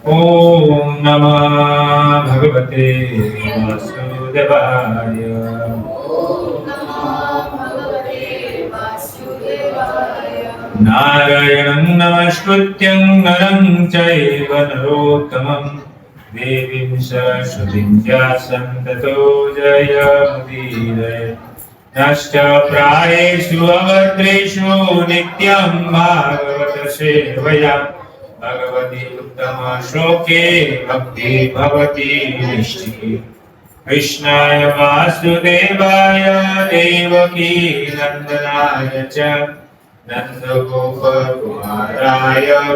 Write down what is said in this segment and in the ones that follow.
ओम नमः भगवते वासुदेवाय। नारायणं नमस्कृत्यं नरं चैव नरोत्तमं देवीं सरस्वतीं व्यासं ततो जयमुदीरये। नश्च प्रायेषु अभद्रेषु नित्यं भागवत सेवया भगवती उत्तम श्लोके भक्ति भवति निश्चिते। कृष्णाय वासुदेवाय देवकी नंदनाय च नन्दगोपकुमाराय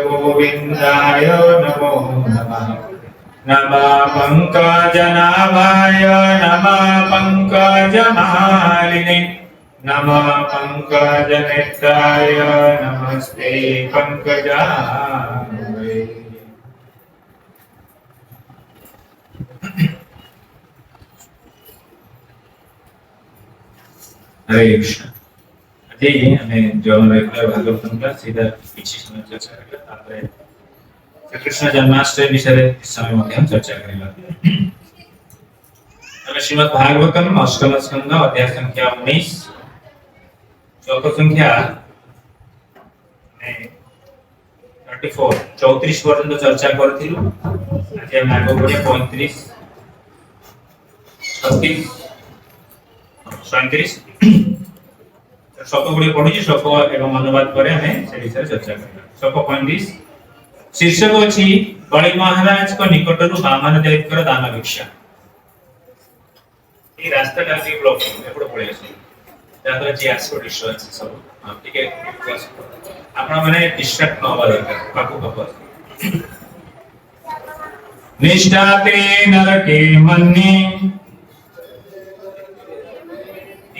गोविन्दाय नमो नमः। नमः पंकजनाभाय नमः पंकजमालिने नमः पंकजनेत्राय नमस्ते पंकजाय। हरे कृष्ण। अजय हमें जो रेगुलर भागवतम का सीधा पीछे समय चर्चा करेगा, तापर श्री कृष्ण जन्माष्टमी विषय इस समय में हम चर्चा करेंगे। हमें श्रीमद् भागवतम अष्टम स्कंद अध्याय संख्या 19 श्लोक संख्या 34 पर्यंत चर्चा करथिलु। आज हम आगो बढ़े 35 36 37 श्लोक गुड़ी पढ़ी श्लोक एवं अनुवाद करे हमें से विषय चर्चा करेंगे। श्लोक 35 शीर्षक अछि बलि महाराज को निकटरु वामन दैव कर दान भिक्षा। ये रास्ता का के ब्लॉक एपड़ पळे अछि जादर जी आसो डिस्टर्बेंस सब ठीक है। आपण माने डिस्ट्रैक्ट न होवा दरकार पाकु पाकु निष्ठाते नरके मन्ये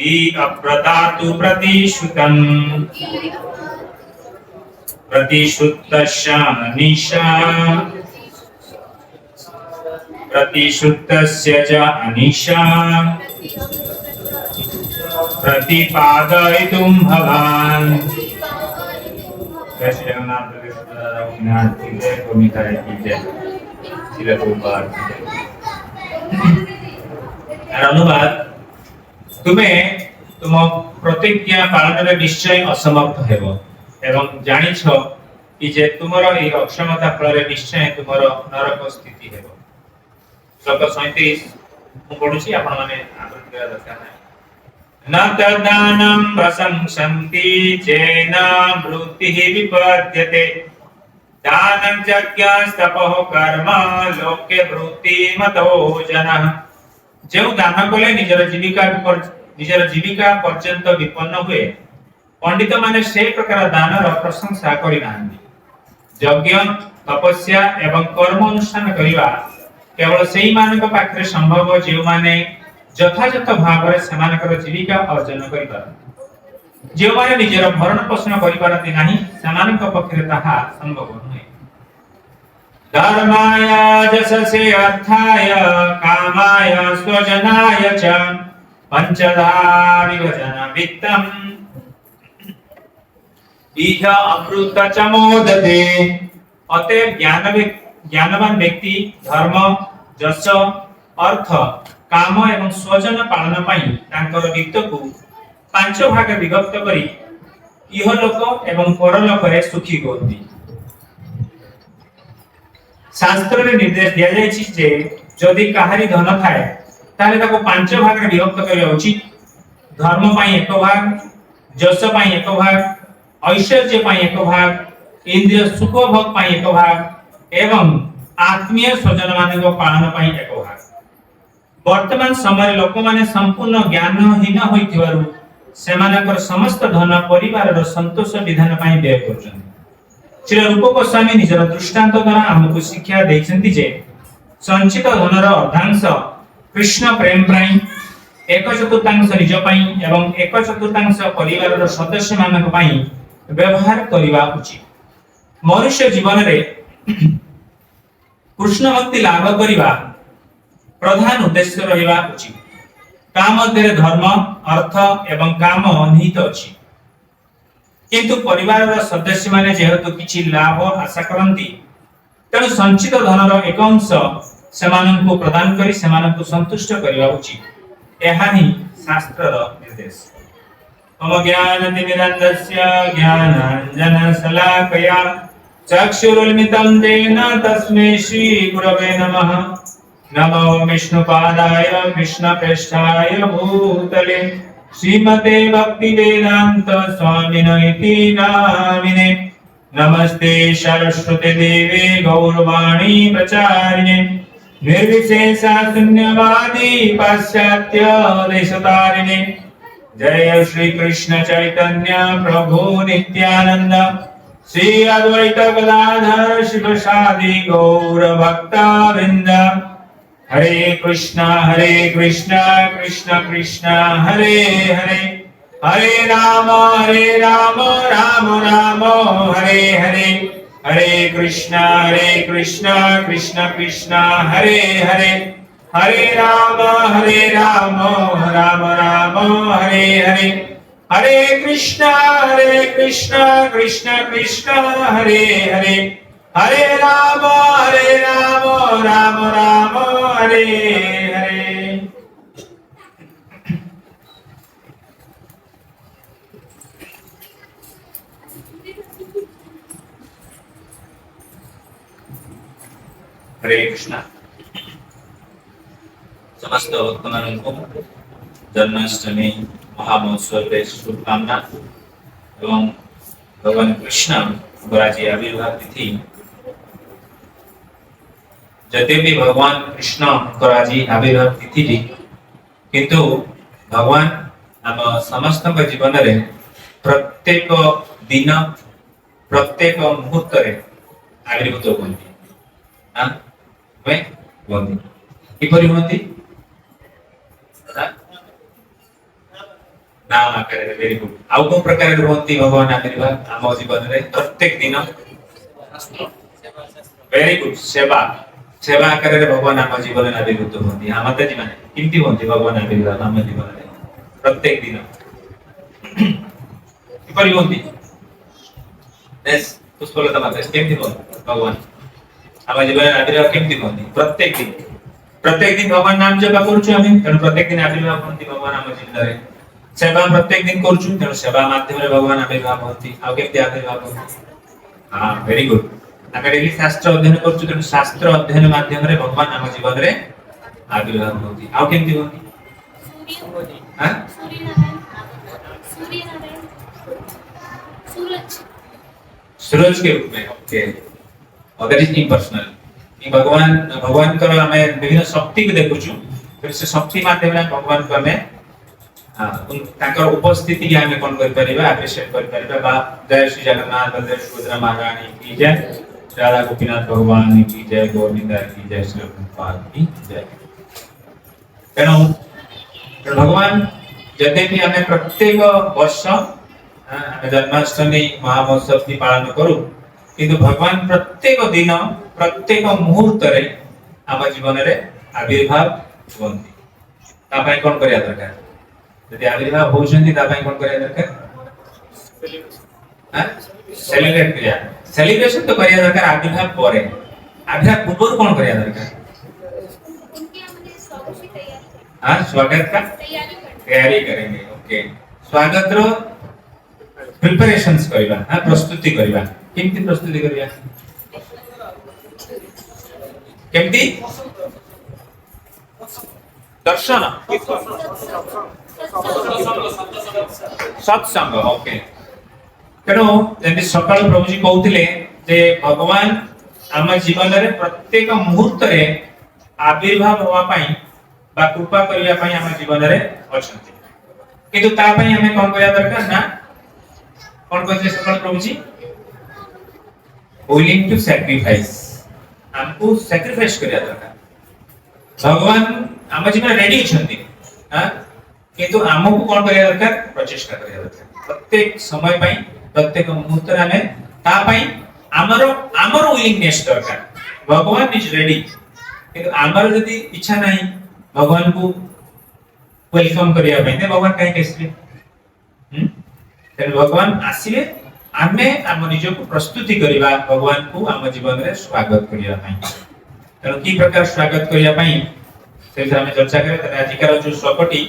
ई अप्रदातु प्रतिश्रुतं प्रतिश्रुतस्य अनिशा प्रतिश्रुतस्य च अनिशा प्रतिपादयितुं भवान्। जय श्री जगन्नाथ रघुनाथ की जय, गोमिताय की जय, श्री गोपाल की जय। अनुवाद तुम्हें तुम प्रतिज्ञा पालन निश्चय असमर्थ हेबो एवं जानिछ कि जे तुमर ए अक्षमता फल निश्चय तुमर नरक स्थिति हेबो। श्लोक 37 मु पढुछि आपण माने आदर करा दरकार नै। न तदानं प्रशंसन्ति जेन वृत्तिः विपद्यते दानं यज्ञस्तपः कर्म लोके वृत्तिमतो जनः। जो दान कले निजर जीविका पर्यंत विपन्न हुए पंडित माने से प्रकार दानर प्रशंसा करि नांदी। यज्ञ तपस्या एवं कर्म अनुष्ठान करिवा केवल सेही मानक पाखरे संभव जे माने यथायथ भाव रे समानकर जीविका अर्जन करि पारन। जे माने निजर भरण पोषण करि पारती नाही समानक पक्षरे ताहा संभव नहे। धर्माय जससे अर्थाय कामाय स्वजनाय च पंचधा विभजन वित्तम् इह अमृत च मोदते। अतः ज्ञानवान व्यक्ति धर्म जस अर्थ काम एवं स्वजन पालन पई तांकर वित्त को 5 भाग विभक्त करी इहलोक एवं परलोक रे सुखी होती। शास्त्र रे निर्देश दिया जायछि जे जदि काहारी धन थाए ताले ताको 5 भाग रे विभक्त करिया उचित। धर्म पई एक भाग, जस पई एक भाग, ऐश्वर्य पई एक भाग, इंद्रिय सुख भोग पई एक भाग एवं आत्मीय स्वजन मानक पालन पई एक भाग। वर्तमान समय लोक माने संपूर्ण ज्ञानहीन होइथिबारु सेमानकर समस्त धन परिवार रो संतोष विधान पई व्यय करछन। श्री रूप गोस्वामी निजर दृष्टांत द्वारा हमकु शिक्षा दैछन्ति जे संचित धनर अर्धांश कृष्ण प्रेम पई, 1/4 निज पई एवं 1/4 परिवार रो सदस्य मानक पई व्यवहार करिवा उचित। मनुष्य जीवन रे कृष्ण भक्ति लाभ करिवा प्रधान उद्देश्य रहिबा उचित। काम मध्य धर्म अर्थ एवं काम निहित अछि। किंतु परिवार सदस्य माने जेहेतु किछि लाभ आशा करंती ତେଣୁ ସଞ୍ଚିତ ଧନର ଏକ ଅଂଶ ସେମାନଙ୍କୁ ପ୍ରଦାନ କରି ସେମାନଙ୍କୁ ସନ୍ତୁଷ୍ଟ କରିବା ଉଚିତ। ଏହା ହିଁ ଶାସ୍ତ୍ରର ନିର୍ଦ୍ଦେଶ। मम ज्ञानतिमिरन्धस्य ज्ञानाञ्जनशलाकया चक्षुरुन्मिलितं येन तस्मै श्रीगुरवे नमः। नमो विष्णुपादाय कृष्णप्रेष्ठाय भूतले श्रीमते भक्तिवेदान्त स्वामिनैति नामिने। नमस्ते सरस्वती देवे गौरवाणी प्रचारिणे निर्विशेषा शून्यवादी पाश्चात्य देशतारिणे। जय श्री कृष्ण चैतन्य प्रभु नित्यानंद श्री अद्वैत गदाधर शिवसादि गौर भक्तवृंद। हरे कृष्णा कृष्ण कृष्ण हरे हरे, हरे राम राम राम हरे हरे। हरे कृष्णा कृष्ण कृष्ण हरे हरे, हरे राम राम राम हरे हरे। हरे कृष्णा कृष्ण कृष्ण हरे हरे, हरे राम राम राम हरे हरे। हरे कृष्णा। समस्त भक्तମାନଙ୍କୁ जन्माष्टमी महामहोत्सव शुभकामना एवं भगवान कृष्ण जी आविर्भाव तिथि जते भी भगवान कृष्ण जी आविर्भाव तिथि किंतु भगवान आम समस्त जीवन रे प्रत्येक दिन प्रत्येक मुहूर्त रे आविर्भूत होती किपरि होती नाम आकार वेरी गुड। आउ को प्रकार होती भगवान आविर्भाव आम जीवन रे प्रत्येक दिन वेरी गुड सेवा सेवा आकार रे भगवान आम जीवन रे आविर्भूत होती। हम माता जी माने किंती होती भगवान आविर्भाव आम जीवन रे प्रत्येक दिन किपरि होती एस पुष्पलता माता केमती होती भगवान आम जीवन रे आविर्भाव केमती होती प्रत्येक दिन भगवान नाम जप करूछु हम तेणु प्रत्येक दिन आविर्भाव होती भगवान आम जीवन रे। सेवा प्रत्येक दिन करूछु तेणु सेवा माध्यम रे भगवान आविर्भाव होती। आ केमती आविर्भाव होती हां वेरी गुड। आमे डेली शास्त्र अध्ययन करूछु तेणु शास्त्र अध्ययन माध्यम रे भगवान आम जीवन रे आविर्भाव होती। आ केमती होती हां सूरज के रूप में ओके दैट इज इम्पर्सनल। भगवान कर हमें विभिन्न शक्ति को देखुछु फिर से शक्ति माध्यम रे भगवान को हमें ताकर उपस्थिति के हमें कोन कर परिबा अप्रिशिएट कर परिबा बा। जय श्री जगन्नाथ बलदेव सुभद्रा महारानी की जय, राधा गोपीनाथ भगवान की जय, गोविंद की जय, श्री प्रभुपाद की जय। तेणु भगवान जते भी हमें प्रत्येक वर्ष हमें जन्माष्टमी महामहोत्सव की पालन करू किंतु भगवान प्रत्येक दिन प्रत्येक मुहूर्त रे आम जीवन रे आविर्भाव होती। ता पई कोन करिया दरकार यदि आविर्भाव होउछन्ती ता पई कोन करिया दरकार सेलिब्रेट करिया। सेलिब्रेशन तो करिया दरकार आविर्भाव परे। आविर्भाव पूर्व कोन करिया दरकार उनके हमने स्वागत की तैयारी हां स्वागत का तैयारी करेंगे ओके। स्वागत रो प्रिपरेशंस करिबा हां प्रस्तुति करिबा केमती प्रस्तुति करिया केमती दर्शन सत्संग ओके। तेणु जब सकाल प्रभु जी कहते जे भगवान आम जीवन रे प्रत्येक मुहूर्त रे आविर्भाव होवा पई बा कृपा करिया पई आम जीवन रे अछंती किंतु ता पई हमें कोन करिया दरकार ना कोन कहते सकाल प्रभु जी willing to sacrifice हमको सैक्रिफाइस करिया दरकार। भगवान आम जीवन रेडी छथि हां किंतु हमको कोन करिया दरकार प्रचेष्टा करिया दरकार प्रत्येक समय पई प्रत्येक मुहूर्त रे हमें ता पई हमर विलिंगनेस दरकार। भगवान इज रेडी किंतु हमर यदि इच्छा नहीं भगवान को वेलकम करिया पई ने भगवान काहे केसले तेन भगवान आसीबे आमे आम निजको प्रस्तुति करिबा भगवान को आम जीवन रे स्वागत करिया पई तेणु की प्रकार स्वागत करिया पई से आम चर्चा करे तने अधिकार जो श्लोकटी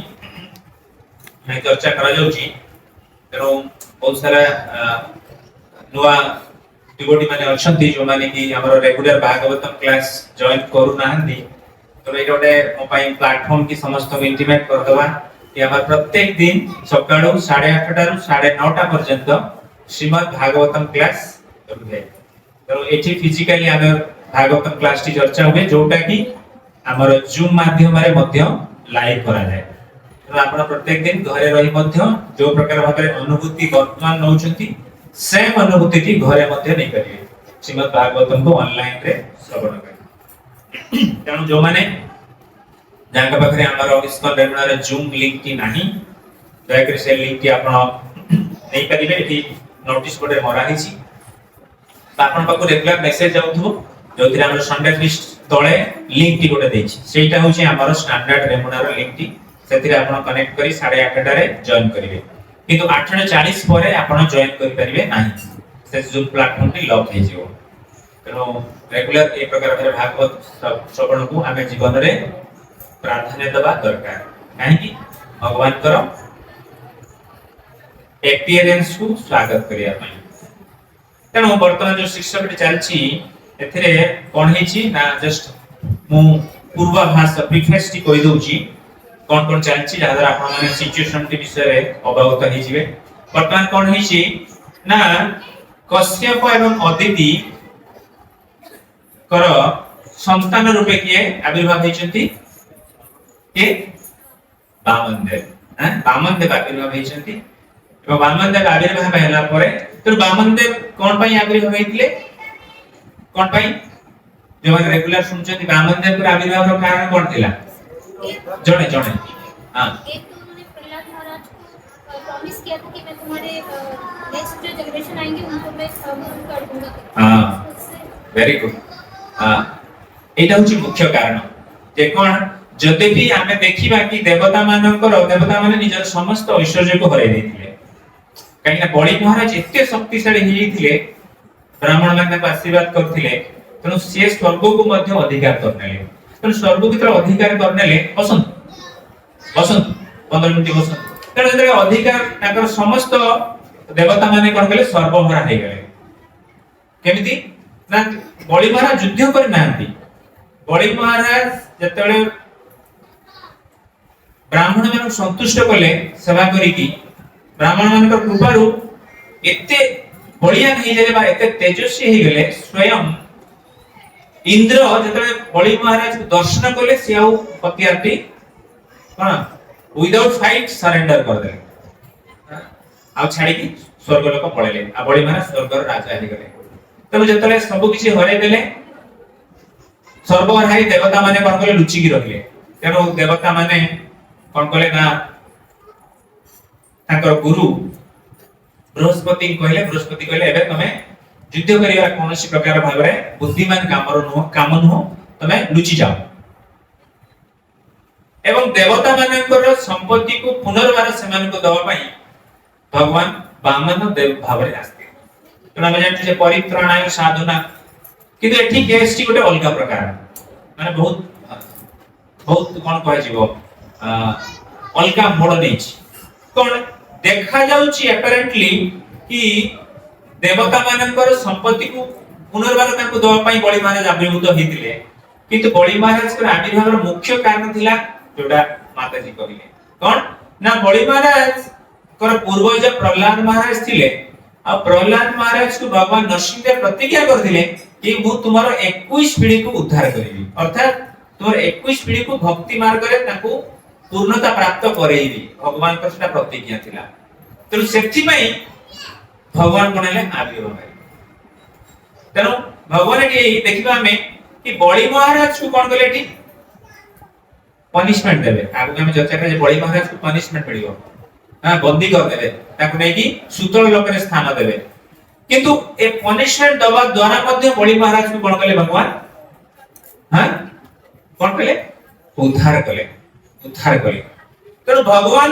मैं चर्चा करा जाउची तेणु बहुत सारा नुआ डिवोटी माने अछंती जो माने कि हमर रेगुलर भागवतम क्लास जॉइन करू नाहंदी तो ए गोटे मो पई प्लेटफॉर्म की समस्त को इंटीमेट कर दवा कि हमर प्रत्येक दिन सकाळो 8:30 टारु 9:30 पर्यंत श्रीमद् भागवतम क्लास करूथे तो एठी फिजिकली हमर भागवतम क्लास टी चर्चा हुए जोटा कि हमर जूम माध्यम रे मध्य लाइव करा जाय तो आपण प्रत्येक दिन घरे रही मध्य जो प्रकार भाबरे अनुभूति वर्तमान नउचंती सेम अनुभूति टी घरे मध्य नै करिवे श्रीमद् भागवतम को ऑनलाइन रे श्रवण करिवे तेणु जो माने जांका पाखरे हमर इस्कॉन रेमुना रे जूम लिंक टी नाही दयाकरी से लिंक टी आपण नै करिवे एठी नोटिस बोर्ड रे मरा हिची आपण पाखु रेगुलर मेसेज जाउथबो जोथिरे हमर संडे फिस्ट तळे लिंक टी गोटे देछि सेटा होछि हमर स्टैंडर्ड रेमुना रो लिंक टी सेथिरे आपण कनेक्ट करी 8:30 रे जॉइन करिवे किंतु 8:40 परे आपण जॉइन करि परिबे नाही से जूम प्लेटफॉर्म टी लॉक हे जिवो तेनो रेगुलर ए प्रकार रे भागवत श्रवण को हमें जीवन रे प्रार्थना दबा दरकार काहे कि भगवान करो एक्सपीरियंस को स्वागत करिया पई तेणु वर्तमान जो शिक्षक चलछि एथिरे कोन हिची ना जस्ट मु पूर्वाभास प्रीफेस टी कहि दउची कोन कोन चलछि जहां आपण माने सिचुएशन के विषय रे अवगत हि जिवे वर्तमान कोन हिची ना कश्यप एवं अदिति कर संतान रूपे किए आविर्भाव हेचंती के वामनदेव आविर्भाव हेचंती तो वामनदेव आविर्भाव हैला परे तो वामनदेव कोन पई आविर्भाव हेतिले कोन पई जो माने रेगुलर सुनचंती वामनदेव के आविर्भाव रो कारण कोन थिला जणे जणे हां एक तो उन्होंने प्रहलाद महाराज को प्रॉमिस किया था कि मैं तुम्हारे नेक्स्ट जो जनरेशन आएंगे उनको मैं मूव कर दूंगा हां वेरी गुड हां एटा होची मुख्य कारण जे कोन जदे भी हमें देखिबा कि देवता माने निजर समस्त ऐश्वर्य को हराई देथिले कहीं बड़ी महाराज एते शक्तिशाली ही थिले ब्राह्मण माने आशीर्वाद करथिले तनु से स्वर्ग को मध्य अधिकार करनेले तनु स्वर्ग भीतर अधिकार करनेले बसंत 15 मिनिट बसंत तनु जदे अधिकार ताकर समस्त देवता माने कोन गेले सर्वभरा हे गेले केमिति ना बड़ी महाराज युद्ध कर नांती बड़ी महाराज जतले ब्राह्मण मान संतुष्ट कले सेवा करी की ब्राह्मण मान कृपारू एते बलियान हे जले बा एते तेजस्वी हे गेले स्वयं इंद्र जतले बलि महाराज को दर्शन कले से आउ पतियाटी कोन विदाउट फाइट सरेंडर कर देले आ छाडी की स्वर्ग लोक पळेले आ बलि महाराज स्वर्ग राजा हे गेले तब जतले सब किछि हरे देले सर्व हराई देवता माने कोन कले लुचि की रहिले तेनो देवता माने कोन कले ना ताकर गुरु बृहस्पति कहले एबे तमे युद्ध करिया कोनोसी प्रकार भाबरे बुद्धिमान काम नुह तमे लुचि जाओ एवं देवता मानकर संपत्ति को पुनर्बार समान को दवा पई भगवान वामन देव भाबरे आस्ते तो हम जानते जे परित्राणाय साधना किंतु एठी केस टी गोटे अलगा प्रकार माने बहुत कोन कहै जीवो अलगा मोड़ नहीं कौन देखा जाउची अपरेंटली कि देवता मानकर संपत्ति को पुनर्बार ताको दवा पई बलि महाराज आविर्भूत हेतिले किंतु बलि महाराज के आविर्भाव रो मुख्य कारण थिला जोडा माताजी कहिले कौन ना बलि महाराज कर पूर्वज प्रहलाद महाराज थिले आ प्रहलाद महाराज को भगवान नरसिंह प्रतिज्ञा करथिले कि मु तुम्हारो 21 पीढ़ी को उद्धार करिवि अर्थात तुम्हारो 21 पीढ़ी को भक्ति मार्ग रे ताको पूर्णता प्राप्त करेइबी भगवान का सेटा प्रतिज्ञा थिला तो सेथि पई भगवान कोनले आविर्भाव तेनो भगवान के देखिबा हमें कि बलि महाराज को कोन कले ठी पनिशमेंट देबे आगु हमें चर्चा करे बलि महाराज को पनिशमेंट मिलियो हां बंदी कर देबे ताको नै कि सुतल लोक रे स्थान देबे किंतु ए पनिशमेंट दवा द्वारा मध्य बलि महाराज को कोन कले भगवान हां कोन कले उद्धार कले तेणु भगवान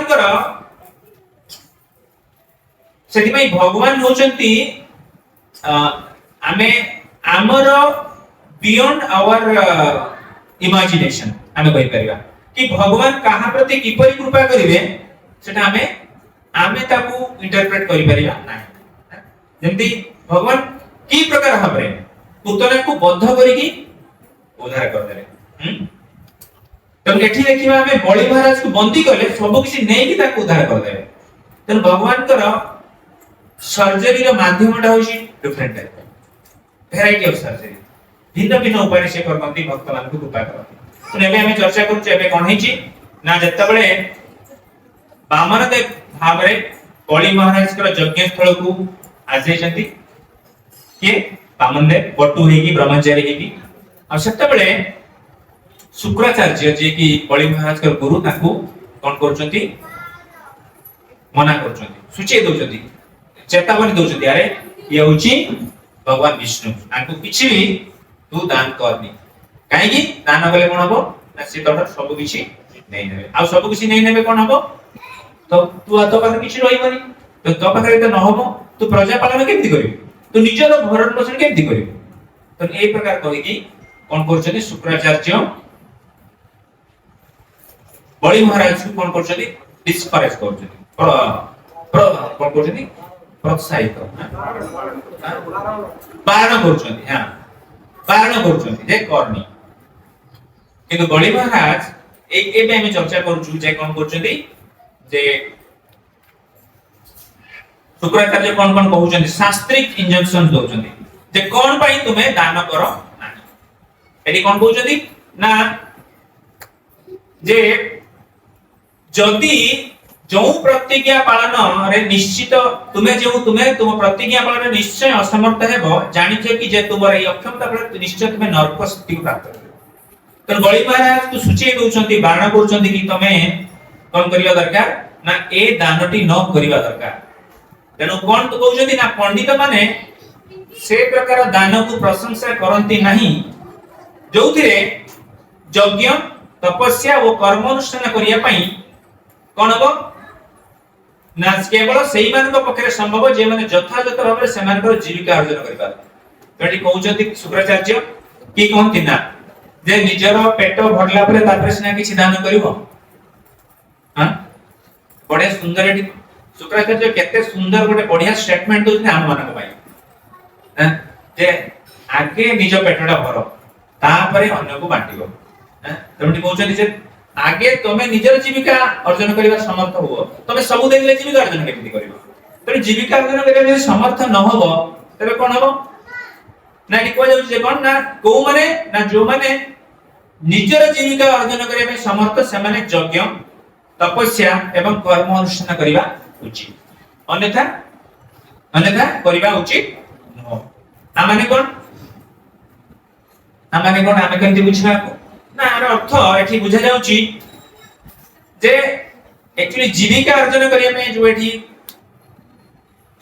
सेति पई भगवान होचंती आमे हमर बियॉन्ड आवर इमेजिनेशन आमे कहि परिबा कि भगवान कहा प्रति किपरि कृपा करिवे सेटा आमे ताकू इंटरप्रेट करि परिबा नाही जेंति भगवान की प्रकार भाबरे पुतना को बद्ध करिकी उद्धार कर देले तब एठी देखिबा हमें बलि महाराज को बंदी करले सब किछि नै कि ताकू उद्धार कर देले तब भगवान कर सर्जरी रो माध्यमटा होछि different type variety of surgery भिन्न भिन्न उपाय से करमंती भक्त मान को कृपा करती तो एबे हमें चर्चा करू एबे कोन हिची ना जत्तबळे वामनदेव भाबरे बलि महाराज कर यज्ञ स्थल को आजे जंती के वामनदेव बटू हेकी ब्रह्मचारी हेकी आ सत्तबळे शुक्राचार्य जे की बलि महाराज कर गुरु ताकू कोन करचंती मना करचंती सूचे दोचंती चेतावनी दोचंती अरे ये होची भगवान विष्णु आंको किछि भी तू दान करनी काहे की दान गले कोन हबो ना से तोर सब किछि नै नेबे आ सब किछि नै नेबे कोन हबो तो तू तो पाखरे किछि रहिबनी तो पाखरे त न हबो तू प्रजा पालन केमति करिवि तू निजर भरण पोषण केमति करिवि तो ए प्रकार कहि की कोन करछथि शुक्राचार्य बलि महाराज को कोन करछथि डिस्करेज करछथि कोन करछथि प्रोत्साहित बारण करछथि हां बारण करछथि जे करनी किंतु बलि महाराज एक एबे हम चर्चा करछु जे कोन करछथि जे शुक्राचार्य कोन कोन कहउछथि शास्त्रिक इंजंक्शन दोछथि जे कोन पई तुमे दान करो नाही एडी कोन कहउछथि ना जे जदि जो प्रतिज्ञा पालन रे निश्चित तुमे तुम प्रतिज्ञा पालन रे निश्चय असमर्थ हेबो जानिछे कि जे तुमर ए अक्षमता पर निश्चय तुमे नरक स्थिति को प्राप्त करबो तो बलि महाराज को सूचे दोछंती बारण करछंती कि तमे कोन करिया दरकार ना ए दानटी न करिवा दरकार तेनु कोन तो कहउछंती ना पंडित माने से प्रकार दान को प्रशंसा करंती नाही जोथिरे यज्ञ तपस्या और कर्म अनुष्ठान करिया पई कोन हबो ना केवल सेही मान को पक्षरे संभव जे माने यथायथ भाबरे समान को जीविका अर्जन करिबा एटी कहउछंती शुक्राचार्य की कहंती ना जे निजर पेट भरला परे तापर सिना किछि दान करिवो हां बडे सुंदर एटी शुक्राचार्य केते सुंदर गोटे बढ़िया स्टेटमेंट दोथि हम मानक पई हां जे आगे निज पेटडा भरो तापरे अन्य को बांटिबो हां तमटी कहउछंती जे आगे तमे निजर जीविका अर्जन करिबा समर्थ हो तमे सब देखले जीविका अर्जन केमति करिवो तमे जीविका अर्जन करिबा जे समर्थ न होबो तबे कोन होबो ना नि कोइ जे कोन ना को माने ना जो माने निजर जीविका अर्जन करिबा समर्थ से माने यज्ञ तपस्या एवं कर्म अनुष्ठान करिबा उचित अन्यथा करिबा उचित न आ माने कोन आमे केमति बुझिबा ना आर अर्थ एठी बुझा जाउची जे एक्चुअली जीविका अर्जन करिया में जो एठी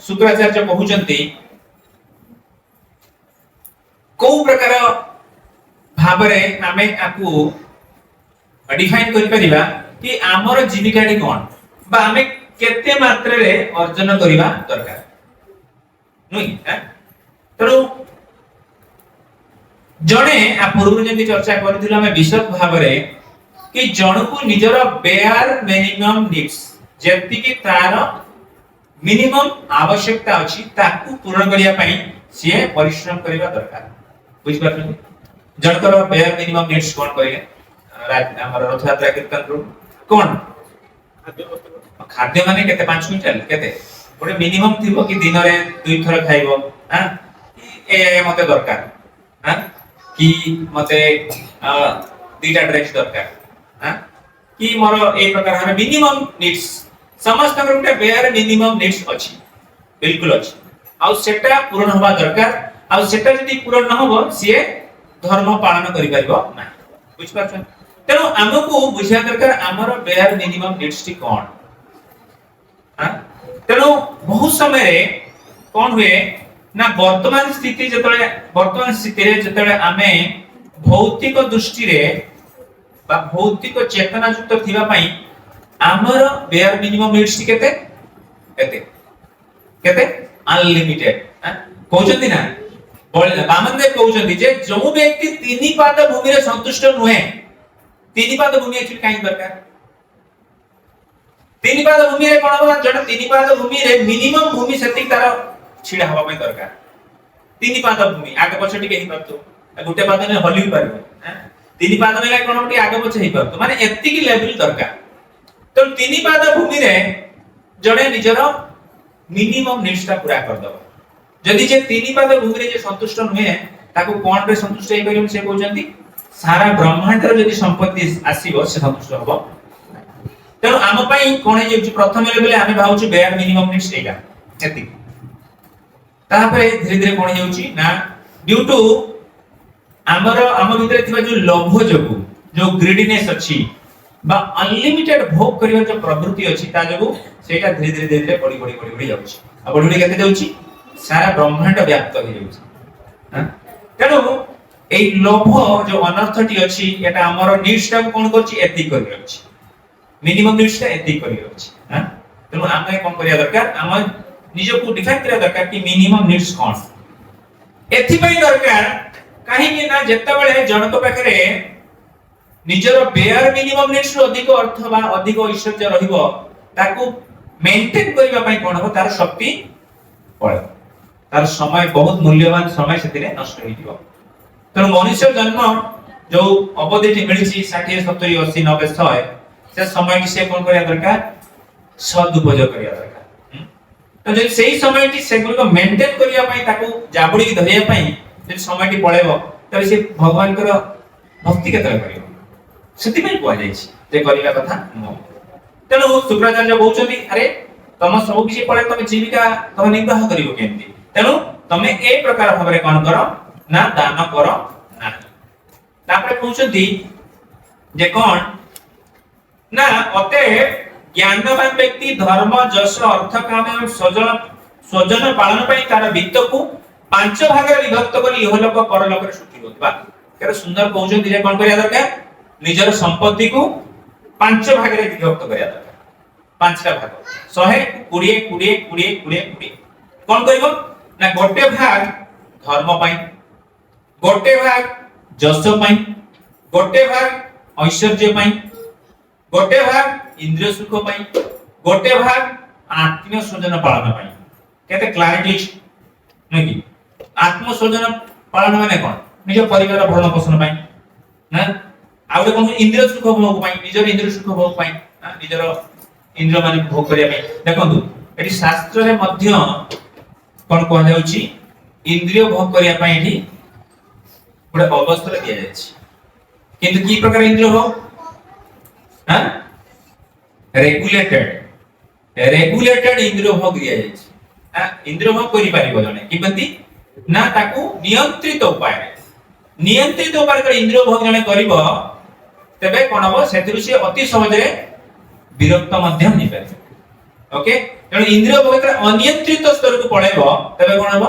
शुक्राचार्य कहउचंती को प्रकार भाबरे आमे आकू डिफाइन करि परिबा कि हमर जीविकाटी कोन बा आमे केते मात्रा रे अर्जन करिबा दरकार नुई तरो जणे आ पूर्व जेंति चर्चा करथिलु हमें विशद भाबरे कि जण को निजर बेयर मिनिमम नीड्स जेंति कि तार मिनिमम आवश्यकता अछि ताकू पूर्ण करिया पई से परिश्रम करिबा दरकार बुझ पाछन जणकर बेयर मिनिमम नीड्स कोन कहले हमर रथयात्रा कीर्तन रो कोन खाद्य माने केते 5 क्विंटल केते गोटे मिनिमम थिबो कि दिन रे 2 थर खाइबो हां ए मते दरकार हां कि मते दीटा ड्रेस दरकार हां कि मोर ए प्रकार हम मिनिमम नीड्स समस्त गुटे बेयर मिनिमम नीड्स अछि बिल्कुल अछि आ सेटा पूर्ण होबा दरकार आ सेटा जदी पूर्ण न होबो सिए धर्म पालन करि परिबो ना बुझ पाछन तेनो हमकु बुझिया दरकार हमर बेयर मिनिमम नीड्स टी कोन हां तेनो बहुत समय रे कोन हुए ना वर्तमान स्थिति रे जतले आमे भौतिक दृष्टि रे बा भौतिक चेतना युक्त थिबा पई हमर बेयर मिनिमम नीड्स केते केते अनलिमिटेड कहउचंती ना बामन देव कहउचंती जे जो व्यक्ति तीन पाद भूमि रे संतुष्ट नुहे तीन पाद भूमि एक्चुअली काई दरकार तीन पाद भूमि रे कोन जण तीन पाद भूमि रे मिनिमम भूमि सेति तार छिडा हवा पई दरकार तीन पाद भूमि आगे पछ टिके ही परतो गुटे पाद ने हली परबो तीन पाद ने कोन टिके आगे पछ ही परतो माने एत्ती की लेवल दरकार तो तीन पाद भूमि रे जणे निजर मिनिमम निष्ठा पूरा कर दबो जदि जे तीन पाद भूमि रे जे संतुष्ट नुहे ताको कोन रे संतुष्ट हे करियो से कहउचंती सारा ब्रह्मांड रे जदि संपत्ति आसीबो से संतुष्ट हबो तेणु आम पई कोन हे जे प्रथम लेवल आमे भाउछु बेयर मिनिमम निड्स एटा एति तापरे धीरे धीरे कोन हेउची ना ड्यू टू आमर आम भितरे थिबा जो लोभ जोगु जो ग्रीडीनेस अछि बा अनलिमिटेड भोग करियो जो प्रवृत्ति अछि ता जोगु सेटा धीरे धीरे धीरे धीरे बड़ी जाउछि आ बड़ी केते जाउछि सारा ब्रह्मांड व्याप्त हो जाउछि तेणु एई लोभ जो अनर्थटी अछि एटा हमर नीड्स टा कोन करछि एति करि अछि मिनिमम नीड्स टा एति करि अछि तेणु आमे कोन करिया दरकार हम निजो को डिफाइन करिया दरकार कि मिनिमम नीड्स कोन एथि पई दरकार काहे कि ना जेता बेले जनक पाखरे निजर बेयर मिनिमम नीड्स रो अधिक अर्थ बा अधिक ऐश्वर्य रहिबो ताकू मेंटेन करिबा पई कोन हो तार शक्ति पळे तार समय बहुत मूल्यवान समय सेतिरे नष्ट होई दिबो तेणु मनुष्य जन्म जो अवधि मिली 60 70 80 90 100 से समय की से कोन करिया दरकार सदुपयोग करिया दरकार तो जे सेही समय की से गुलो मेंटेन करिया पई ताकू जाबुडी धरिया पई जे समय की पळेबो तबे से भगवान कर भक्ति केतले करियो सेति पई कोआ जाई छी जे करिया कथा न तेणु शुक्राचार्य कहउछथि अरे तम सब किछि पळे तमे जीविका तम निर्वाह करियो केंती तेणु तमे ए प्रकार भाबरे कोन करो ना दान करो ना तापरे कहउछथि जे कोन ना अते ज्ञानवान व्यक्ति धर्म जश अर्थ काम एवं स्वजन पालन पई तार वित्त को पांच भाग रे विभक्त करी इहलोक परलोक रे सुखी होतबा केरे सुंदर कहउछथि जे कोन करिया दरकार निजर संपत्ति को पांच भाग रे विभक्त करिया दरकार पांचटा भाग 100 20 20 20 20 कोन करिवो ना गोटे भाग धर्म पई गोटे भाग जश पई गोटे भाग ऐश्वर्य पई गोटे भाग इंद्रिय सुख पई गोटे भाग आत्म स्वजन पालन पई केते क्लैरिटी नै कि आत्म स्वजन पालन माने कोन निज परिवार भरण पोषण पई ना आउरे कोन इंद्रिय सुख भोग पई निजर इंद्रिय सुख भोग पई निजर इंद्रिय माने भोग करिया पई देखंतु एटी शास्त्र रे मध्य कोन कहले होची इंद्रिय भोग करिया पई एटी गोटे अवस्था दिया जाय छी किंतु की प्रकार इंद्रिय भोग हां रेगुलेटेड इंद्रिय भोग दिया जाय छी हां इंद्रिय भोग करि पारिबो जने किबंती ना ताकू नियंत्रित उपाय कर इंद्रिय भोग जने करिवो तबे कोन हो सेतिरु से अति सहज रे विरक्त मध्यम नि पारे ओके तेणु इंद्रिय भोग कर अनियंत्रित स्तर को पळेबो तबे कोन हो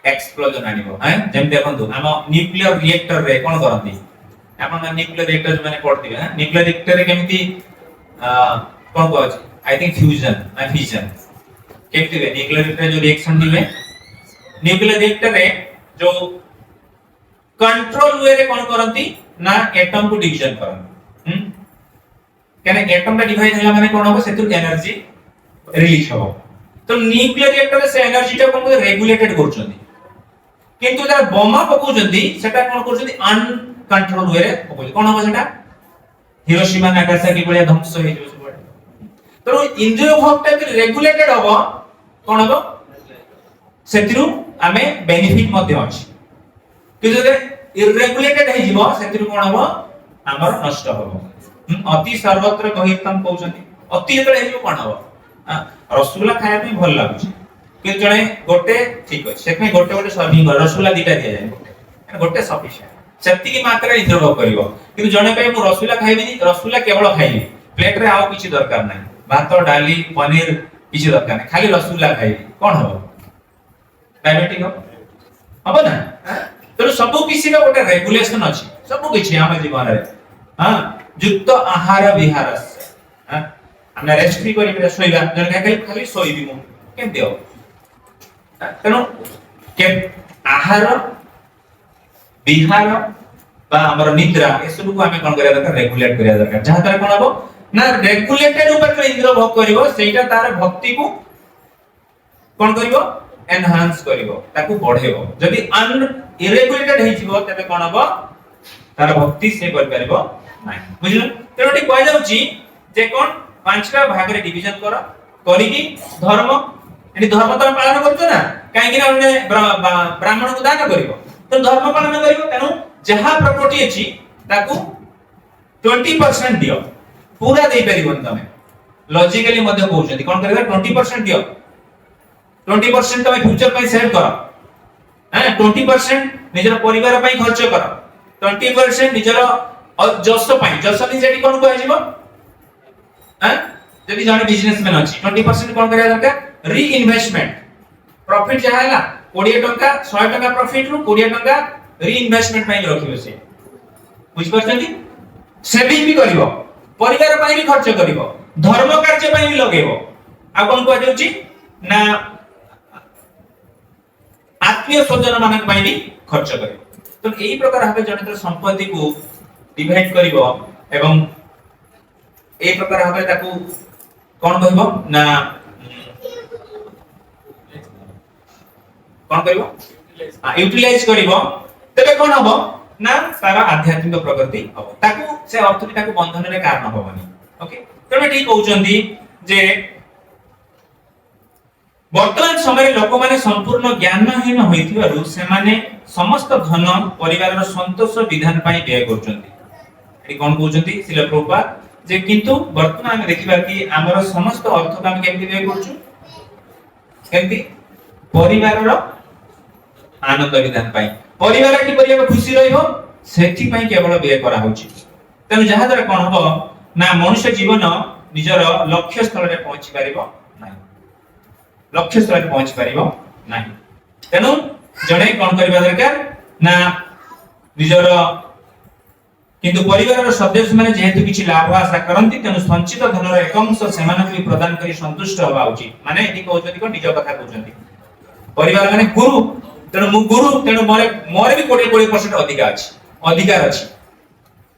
एक्सप्लोजन आनिबो हैं जेम देखंतु हम न्यूक्लियर रिएक्टर रे कोन करंती आपण न्यूक्लियर रिएक्टर माने पढथिबे हैं न्यूक्लियर रिएक्टर रे केमिति कोन कहछ आई थिंक फ्यूजन ना फिजन केमिति रे न्यूक्लियर रिएक्टर जो रिएक्शन दिबे न्यूक्लियर रिएक्टर रे जो कंट्रोल वे रे कोन करंती ना एटम को डिवीजन करन केने एटम का डिवाइड होला माने कोन हो सेतु एनर्जी रिलीज हो तो न्यूक्लियर रिएक्टर रे से एनर्जी टा कोन रेगुलेटेड करछंती किंतु जरा बोमा पकोजंती सेटा कोन करछंती अनकंट्रोल वे रे पकोज कोन हो सेटा हिरोशिमा नागासाकी बलिया ध्वंस हे जो सब तो इंद्रिय भोग टा रेगुलेटेड हो कोन हो सेतिरु आमे बेनिफिट मध्ये अछि कि जदे इरेगुलेटेड हे जीवो सेतिरु कोन हो हमर नष्ट हो अति सर्वत्र कहितम कहउछंती अति जेतले हे कोन हो रसगुल्ला खाया पे भल लागुची कि जणे गोटे ठीक अछि सेखमे गोटे सर्विंग रसगुल्ला दिटा दिया जाय गोटे सफिशिएंट सेति की मात्रा इंद्रिय भोग करिवो कि जणे पे मु रसगुल्ला खाइबिनी रसगुल्ला केवल खाइबी प्लेट रे आउ किछि दरकार नै भात डाली पनीर किछि दरकार नै खाली रसगुल्ला खाइबी कोन हो डायबिटिक हो ना तो सब किसी का गोटे रेगुलेशन अछि सब किछि हम जीवन रे हां युक्त आहार विहार हां ଆମେ ରେଷ୍ଟ ବି କରିପାରିବା ଶୋଇବା ଜଣେ ଖାଲି ଖାଲି ଶୋଇବି ମୁଁ କେମିତି ହବ ତେଣୁ ଆହାର ବିହାର বা ଆମର ନିଦ୍ରା ଏସବୁକୁ ଆମେ କଣ କରିବା ଦରକାର ରେଗୁଲେଟ କରିବା ଦରକାର ଯାହା ଦ୍ୱାରା କଣ ହବ ନା ରେଗୁଲେଟେଡ ଉପରେ ଇନ୍ଦ୍ର ଭୋଗ କରିବ ସେଇଟା ତାର ଭକ୍ତିକୁ କଣ କରିବ ଏନହାନ୍ସ କରିବ ତାକୁ ବଢେଇବ ଯଦି ଇରେଗୁଲେଟେଡ ହେଇଯିବ ତେବେ କଣ ହବ ତାର ଭକ୍ତି ସେ କରିପାରିବ ନାହିଁ ବୁଝିଲ ତେଣୁ ଏଠି କୁହାଯାଉଛି ଯେ କଣ ପାଞ୍ଚଟା ଭାଗରେ ଡିଭିଜନ କର କରିକି ଧର୍ମ ଏଠି ଧର୍ମ ତମେ ପାଳନ କରୁଛ ନା କାହିଁକି ନା ଗୋଟେ ବ୍ରାହ୍ମଣକୁ ଦାନ କରିବ ତ ଧର୍ମ ପାଳନ କରିବ ତେଣୁ ଯାହା ପ୍ରପର୍ଟି ଅଛି ତାକୁ 20% ଦିଅ पूरा दे परिबन तमे लॉजिकली मध्ये कहउछथि कोन करबा 20% दियो 20% तमे फ्यूचर पई सेव करो हैं 20% निजर परिवार पई खर्च करो 20% निजर जस पई जस नि जेडी कोन को आजिबो हैं जदि जने बिजनेसमैन अछि 20% कोन करिया दरकार री इन्वेस्टमेंट प्रॉफिट जहाला 20 टका 100 टका प्रॉफिट रु 20 टका री इन्वेस्टमेंट पई रखिबो से बुझ परछथि सेविंग भी करिवो परिवार पई भी खर्च करिवो धर्म कार्य पई भी लगेबो आ कोन को जाउची ना आत्मीय स्वजन मानक पई भी खर्च करिवो तो एही प्रकार हबे जनित संपत्ति को डिवाइड करिवो एवं एही प्रकार हबे ताकू कोन कहबो ना कोन करिवो यूटिलाइज करिवो तबे कोन हबो ना सारा आध्यात्मिक प्रगति हबो ताकू से अर्थनीति ताकू बंधन रे कारण होबनी ओके तबे ठीक कहउचंदी जे वर्तमान समय लोक माने संपूर्ण ज्ञानहीन होइथिबारु से माने समस्त धन परिवार रो संतोष विधान पई व्यय करचंती एठी कोन कहउचंती श्रील प्रभुपाद जे किंतु वर्तमान हम देखिबा कि हमर समस्त अर्थ काम केमति व्यय करछु केमति परिवार रो आनंद विधान पई परिवार की परिवार खुशी रहइबो सेठी पई केवल व्यय करा होची तनु जहा द्वारा कोन हबो ना मनुष्य जीवन निजर लक्ष्य स्थल रे पहुंची परिबो नाही लक्ष्य स्थल रे पहुंची परिबो नाही तनु जणे कोन करबा दरकार ना निजर किंतु परिवार रो सदस्य माने जेहेतु किछि लाभ आशा करंती तनु संचित धन रो एक अंश सेमानक भी प्रदान करी संतुष्ट होबा उचित माने एठी कहउछथि को निज कथा कहउछथि परिवार माने गुरु तेणु मु गुरु तेणु मोर भी 20% अधिकार अछि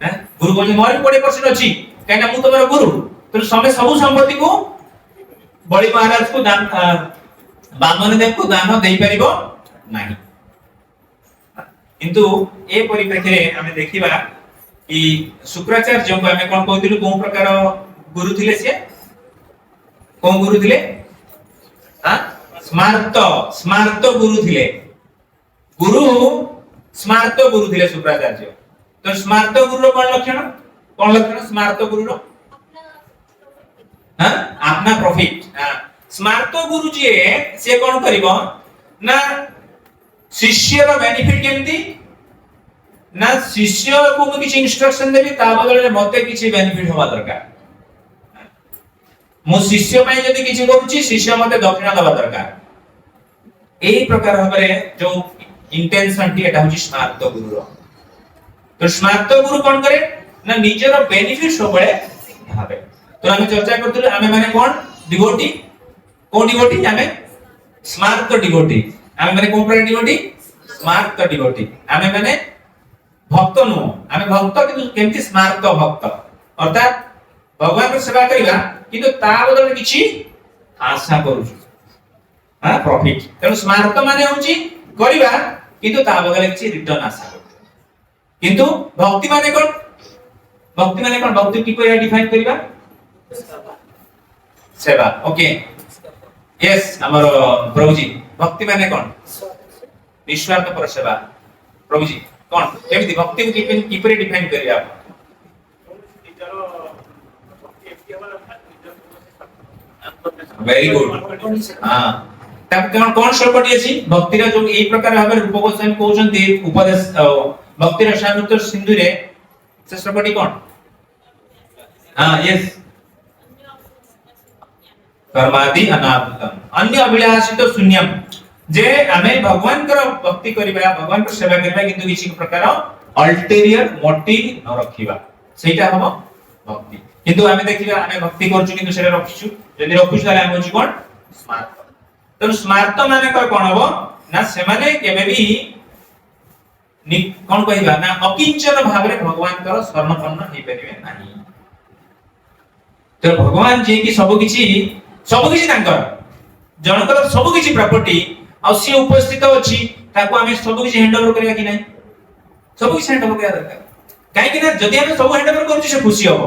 हैं गुरु बोली मोर भी 20% अछि काहे ना मु तमरो गुरु तेणु समय सब संपत्ति को बड़ी महाराज को दान बामन देव को दान देई परिबो नाही किंतु ए परिप्रेक्षी रे हमें देखिबा कि शुक्राचार्य जो हमें कोन कहतिलु कोन प्रकार गुरु थिले से कोन गुरु थिले हां स्मार्त गुरु थिले गुरु स्मार्त गुरु थिले शुक्राचार्य तो स्मार्त गुरु रो कोन लक्षण स्मार्त गुरु रो हां अपना प्रॉफिट हां स्मार्त गुरु जी से कोन करिवो ना शिष्य रो बेनिफिट केमती ना शिष्य को किछ इंस्ट्रक्शन देबी ता बदले मते किछ बेनिफिट होवा दरकार मो शिष्य पई जदी किछ करूची शिष्य मते दक्षिणा देबा दरकार एही प्रकार हमरे जो इंटेंशन टी एटा होची स्मार्त गुरु रो तो स्मार्त गुरु कोन करे ना निजर बेनिफिट सबले भाबे तो हम चर्चा करथले हमें माने कोन डिवोटी हमें स्मार्त डिवोटी हमें माने कोन प्रकार डिवोटी स्मार्त डिवोटी हमें माने भक्त नु हमें भक्त किंतु केमति स्मार्त भक्त अर्थात भगवान को सेवा करिवा किंतु ता बदले किछि आशा करू हां प्रॉफिट तेणु स्मार्त माने होची करिवा किंतु ता बदले किछि रिटर्न आशा करू किंतु भक्ति माने कोन भक्ति की कोई डिफाइन करिवा सेवा ओके यस हमर प्रभु जी भक्ति माने कोन निस्वार्थ पर सेवा प्रभु जी कोन केमिति भक्ति को किपरि डिफाइन करिया वेरी गुड हां तब कोन श्लोकटी अछि भक्ति रा जो एई प्रकार भाबे रूप गोस्वामी कहउछन्ती उपदेश भक्ति रसामृत सिंधु रे से श्लोकटी कोन हां यस कर्मादि अनात्म अन्य अभिलाषित शून्यम जे हमें भगवान कर भक्ति करिबा भगवान को सेवा करिबा किंतु किछि प्रकार अल्टेरियर मोटिव न रखिबा सेटा हबो भक्ति কিন্তু আমি ଦେଖିବା ଆମେ ଭକ୍ତି କରୁଛୁ କିନ୍ତୁ ସେଟା ରଖିଛୁ ଯଦି ରଖୁଛୁ ତାହେଲେ ଆମେ ହଉଛି କଣ ସ୍ମାର୍ତ ତେଣୁ ସ୍ମାର୍ତ ମାନେ କଣ ହବ ନା ସେମାନେ କେବେ ବି କଣ କହିବା ନା ଅକିଞ୍ଚନ ଭାବରେ ଭଗବାନଙ୍କର ଶରଣପନ୍ନ ହେଇପାରିବେ ନାହିଁ ତ ଭଗବାନ ଯିଏ କି ସବୁ କିଛି ତାଙ୍କର ଜଣଙ୍କର ସବୁ କିଛି ପ୍ରପର୍ଟି ଆଉ ସିଏ ଉପସ୍ଥିତ ଅଛି ତାକୁ ଆମେ ସବୁ କିଛି ହ୍ୟାଣ୍ଡ ଓଭର କରିବା କି ନାହିଁ ସବୁ କିଛି ହ୍ୟାଣ୍ଡ ଓଭର କରିବା ଦରକାର କାହିଁକି ନା ଯଦି ଆମେ ସବୁ ହ୍ୟାଣ୍ଡ ଓଭର କରୁଛୁ ସେ ଖୁସି ହବ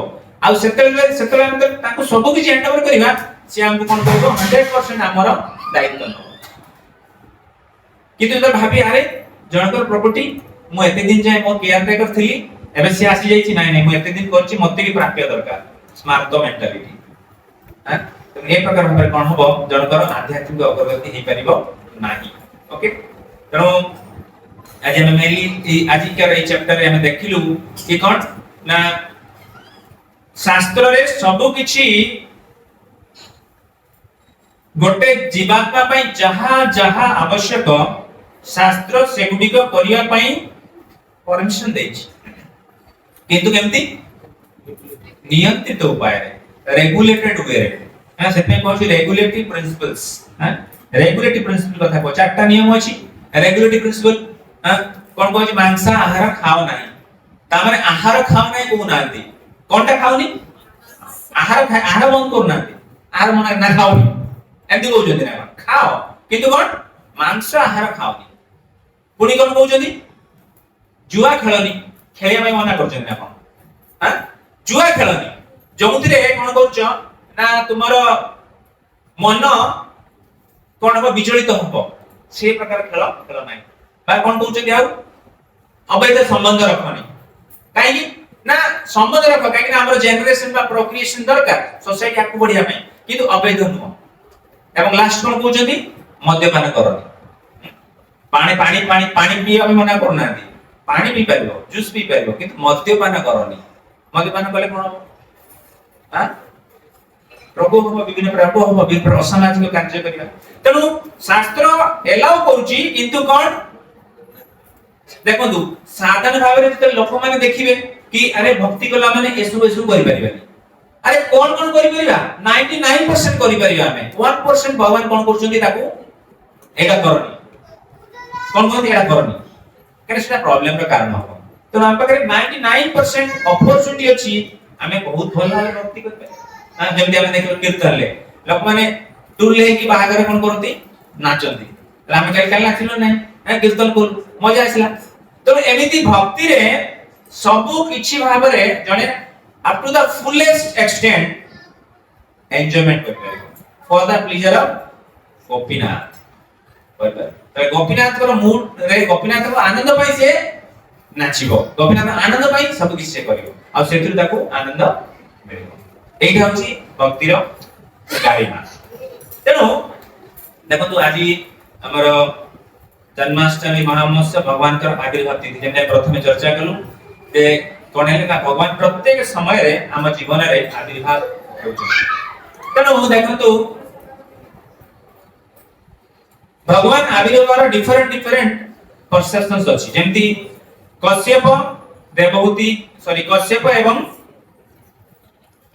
ଆଉ ସେତେବେଳେ ଆମେ ତାକୁ ସବୁ କିଛି ହ୍ୟାଣ୍ଡ ଓଭର କରିବା ସେ ଆମକୁ କଣ କରିବ 100% ଆମର ଦାୟିତ୍ୱ ନେବ କିନ୍ତୁ ଯେତେବେଳେ ଭାବି ଆରେ ଜଣଙ୍କର ପ୍ରପର୍ଟି ମୁଁ ଏତେ ଦିନ ଯାଏ ମୋ କେୟାର ଟେକର ଥିଲି ଏବେ ସେ ଆସି ଯାଇଛି ନାଇଁ ନାଇଁ ମୁଁ ଏତେ ଦିନ କରିଛି ମତେ ବି ପ୍ରାପ୍ୟ ଦରକାର ସ୍ମାର୍ତ ମେଣ୍ଟାଲିଟି ଏ ପ୍ରକାର ଭାବରେ କଣ ହବ ଜଣଙ୍କର ଆଧ୍ୟାତ୍ମିକ ଅଗ୍ରଗତି ହେଇପାରିବ ନାହିଁ ଓକେ ତେଣୁ ଆଜି ଆମେ ମେନଲି ଆଜିକାର এই ଚ୍ୟାପ୍ଟରରେ ଆମେ ଦେଖିଲୁ କି କଣ ନା ଶାସ୍ତ୍ରରେ ସବୁ କିଛି ଗୋଟେ ଜୀବାତ୍ମା ପାଇଁ ଯାହା ଯାହା ଆବଶ୍ୟକ ଶାସ୍ତ୍ର ସେଗୁଡ଼ିକ କରିବା ପାଇଁ ପରମିଶନ ଦେଇଛି କିନ୍ତୁ କେମିତି ନିୟନ୍ତ୍ରିତ ଉପାୟରେ ରେଗୁଲେଟେଡ ୱେରେ ସେଥିପାଇଁ କହୁଛି ରେଗୁଲେଟିଭ ପ୍ରିନ୍ସିପଲ୍ସ ରେଗୁଲେଟିଭ ପ୍ରିନ୍ସିପଲ କଥା କହୁଛି ଚାରଟା ନିୟମ ଅଛି ରେଗୁଲେଟିଭ ପ୍ରିନ୍ସିପଲ କଣ କହୁଛି ମାଂସ ଆହାର ଖାଅ ନାହିଁ ତାମାନେ ଆହାର ଖାଅ ନାହିଁ କହୁନାହାନ୍ତି କଣଟା ଖାଉନି ଆହାର ବନ୍ଦ କରୁନାହାନ୍ତି ଆହାର ମନା ନା ଖାଉନି ଏମିତି କହୁଛନ୍ତି ନା ଖାଅ କିନ୍ତୁ କଣ ମାଂସ ଆହାର ଖାଉନି ପୁଣି କଣ କହୁଛନ୍ତି ଜୁଆ ଖେଳନି ଖେଳିବା ପାଇଁ ମନା କରୁଛନ୍ତି ନା କଣ ଜୁଆ ଖେଳନି ଯୋଉଥିରେ କଣ କରୁଛ ନା ତୁମର ମନ କଣ ହବ ବିଚଳିତ ହବ ସେ ପ୍ରକାର ଖେଳ ନାହିଁ ବା କଣ କହୁଛନ୍ତି ଆଉ ଅବୈଧ ସମ୍ବନ୍ଧ ରଖନି କାହିଁକି ନା ସମ୍ବନ୍ଧ ରଖ କାହିଁକି ନା ଆମର ଜେନେରେସନ ବା ପ୍ରୋକ୍ରିଏସନ ଦରକାର સોસાଇଟି ଆଗକୁ ବଢିବା ପାଇଁ କିନ୍ତୁ ଅବୈଧ ନୁହଁ ଏବଂ ଲାଷ୍ଟ କଣ କହୁଛନ୍ତି ମଦ୍ୟପାନ କରନି ପାଣି ପାଣି ପାଣି ପାଣି ପିଇବା ପାଇଁ ମନା କରୁନାହାନ୍ତି ପାଣି ପିଇ ପାରିବ ଜୁସ୍ ପିଇ ପାରିବ କିନ୍ତୁ ମଦ୍ୟପାନ କରନି ମଦ୍ୟପାନ କଲେ କଣ ହବ ରୋଗ ହବ ବିଭିନ୍ନ ପ୍ରକାର ହବ ବିଭିନ୍ନ ଅସାମାଜିକ କାର୍ଯ୍ୟ କରିବା ତେଣୁ ଶାସ୍ତ୍ର ଏଲାଉ କରୁଛି କିନ୍ତୁ କଣ ଦେଖନ୍ତୁ ସାଧାରଣ ଭାବରେ ଯେତେବେଳେ ଲୋକମାନେ ଦେଖିବେ କି ଆରେ ଭକ୍ତି କଲା ମାନେ ଏସବୁ କରିପାରିବାନି ଆରେ କଣ କରିପାରିବା 99% କରିପାରିବା ଆମେ 1% ଭଗବାନ କଣ କରୁଛନ୍ତି ତାକୁ ଏଇଟା କରନି କଣ କହନ୍ତି ଏଇଟା କରନି କାରଣ ସେଟା ପ୍ରୋବ୍ଲେମର କାରଣ ହବ ତେଣୁ ଆମ ପାଖରେ 99% ଅପରଚୁନିଟି ଅଛି ଆମେ ବହୁତ ଭଲ ଭାବରେ ଭକ୍ତି କରିପାରିବା ଯେମିତି ଆମେ ଦେଖିଲୁ କୀର୍ତ୍ତନରେ ଲୋକମାନେ ଟୁର୍ଲେ ହେଇକି ବାହାଘର କଣ କରନ୍ତି ନାଚନ୍ତି ଆମେ କାଲି ନାଚିଲୁ ନାହିଁ କୀର୍ତ୍ତନ କରୁ ମଜା ଆସିଲା ତେଣୁ ଏମିତି ଭକ୍ତିରେ ସବୁ କିଛି ଭାବରେ ଜଣେ up to the fullest extent enjoyment କରିପାରିବ for the pleasure of Gopinath ତ ଗୋପୀନାଥଙ୍କର ମୁଡ୍ ରେ ଗୋପୀନାଥଙ୍କ ଆନନ୍ଦ ପାଇଁ ସେ ନାଚିବ ଗୋପୀନାଥ ଆନନ୍ଦ ପାଇଁ ସବୁ କିଛି ସେ କରିବ ଆଉ ସେଥିରୁ ତାକୁ ଆନନ୍ଦ ମିଳିବ এইটা হচ্ছে ভক্তির গারিমা তেণু দেখন্তু আজি আমার জন্মাষ্টমী মহামহোৎসব ভগবানଙ୍କର আবির্ভাব তিথি যেটা প্রথমে চর্চা কলু যে কোন হেলে না ভগবান প্রত্যেক সময়ে ଆମ জীবନରେ আবির্ভাব হেউଛନ୍ତି তেণু দেখন্তু ভগবান আবির্ভাবର ডিফরেন্ট পারসেপশনস ଅଛି যেমতি কশ্যপ দেবহূতি কশ্যপ এবং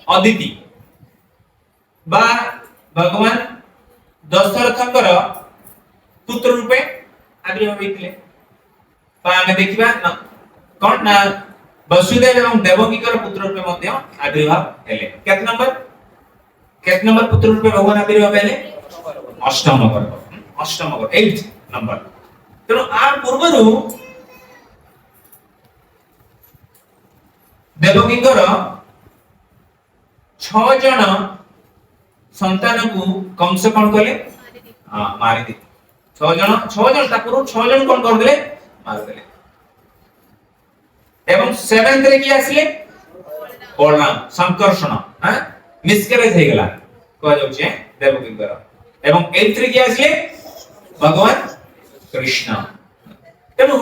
अदिति बा भगवान दशरथंकर पुत्र रूपे आविर्भाव होइतिले बा ଆମେ ଦେଖିବା कोन ना वसुदेव एवं देवकीकर पुत्र रूपे मध्य आविर्भाव हेले केत नंबर पुत्र रूपे भगवान आविर्भाव हेले अष्टम नंबर 8 नंबर तेणु आ पूर्वरु देवकीकर 6 जन संतान को कम से कम कले मारी दे 6 जन तापुरु 6 जन कोन कर देले मार देले एवं 7th रे की आसीले बलराम संकर्षण मिसकरेज हे गेला को जाउ छे देवकी कर एवं 8th रे की आसीले भगवान कृष्ण तेनु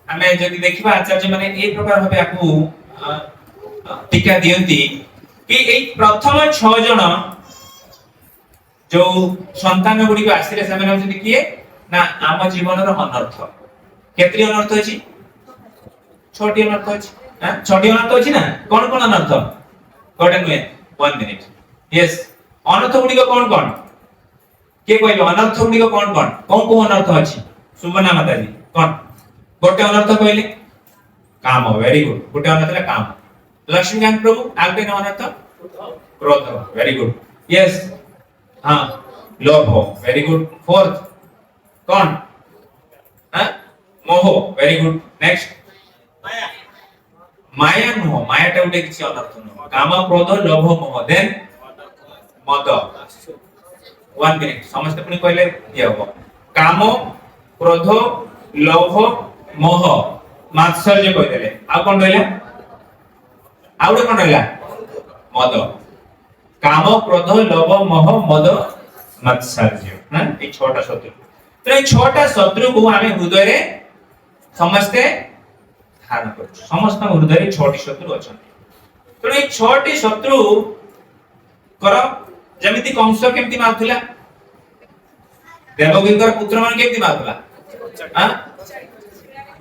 हमें जदि देखिबा आचार्य माने ए प्रकार भाबे आकू टीका दियंती कि ए प्रथम 6 जन जो संतान गुडी आसीले से माने होती किए ना आम जीवन रो अनर्थ केतरी अनर्थ अछि 6टी अनर्थ अछि 6टी अनर्थ अछि ना कोन कोन अनर्थ कोटे नुए 1 मिनिट यस अनर्थ गुडी को कोन के कहले अनर्थ गुडी को कोन कोन अनर्थ अछि सुमना माता जी कोन गोटे अनर्थ कहले काम वेरी गुड गोटे अनर्थ काम लक्ष्मीकांत प्रभु आगे अनर्थ क्रोध वेरी गुड यस हां लोभ वेरी गुड फोर्थ कौन हां मोह वेरी गुड नेक्स्ट माया नुह माया टा उठे किसी अनर्थ नुह काम क्रोध लोभ मोह देन मद 1 मिनिट समस्त पुनी कहले ये हो काम क्रोध लोभ मोह मात्सर्य कह देले आ कोन रहला आउडे कोन रहला मद काम क्रोध लोभ मोह मद मात्सर्य ना ए छोटा शत्रु तो ए छोटा शत्रु को आमे हृदय रे समस्ते धारण कर समस्त हृदय रे छोटी शत्रु अछन तो ए छोटी शत्रु कर जेमिति कंस केमति मारथिला देवगीकर पुत्र मान केमति मारथिला हां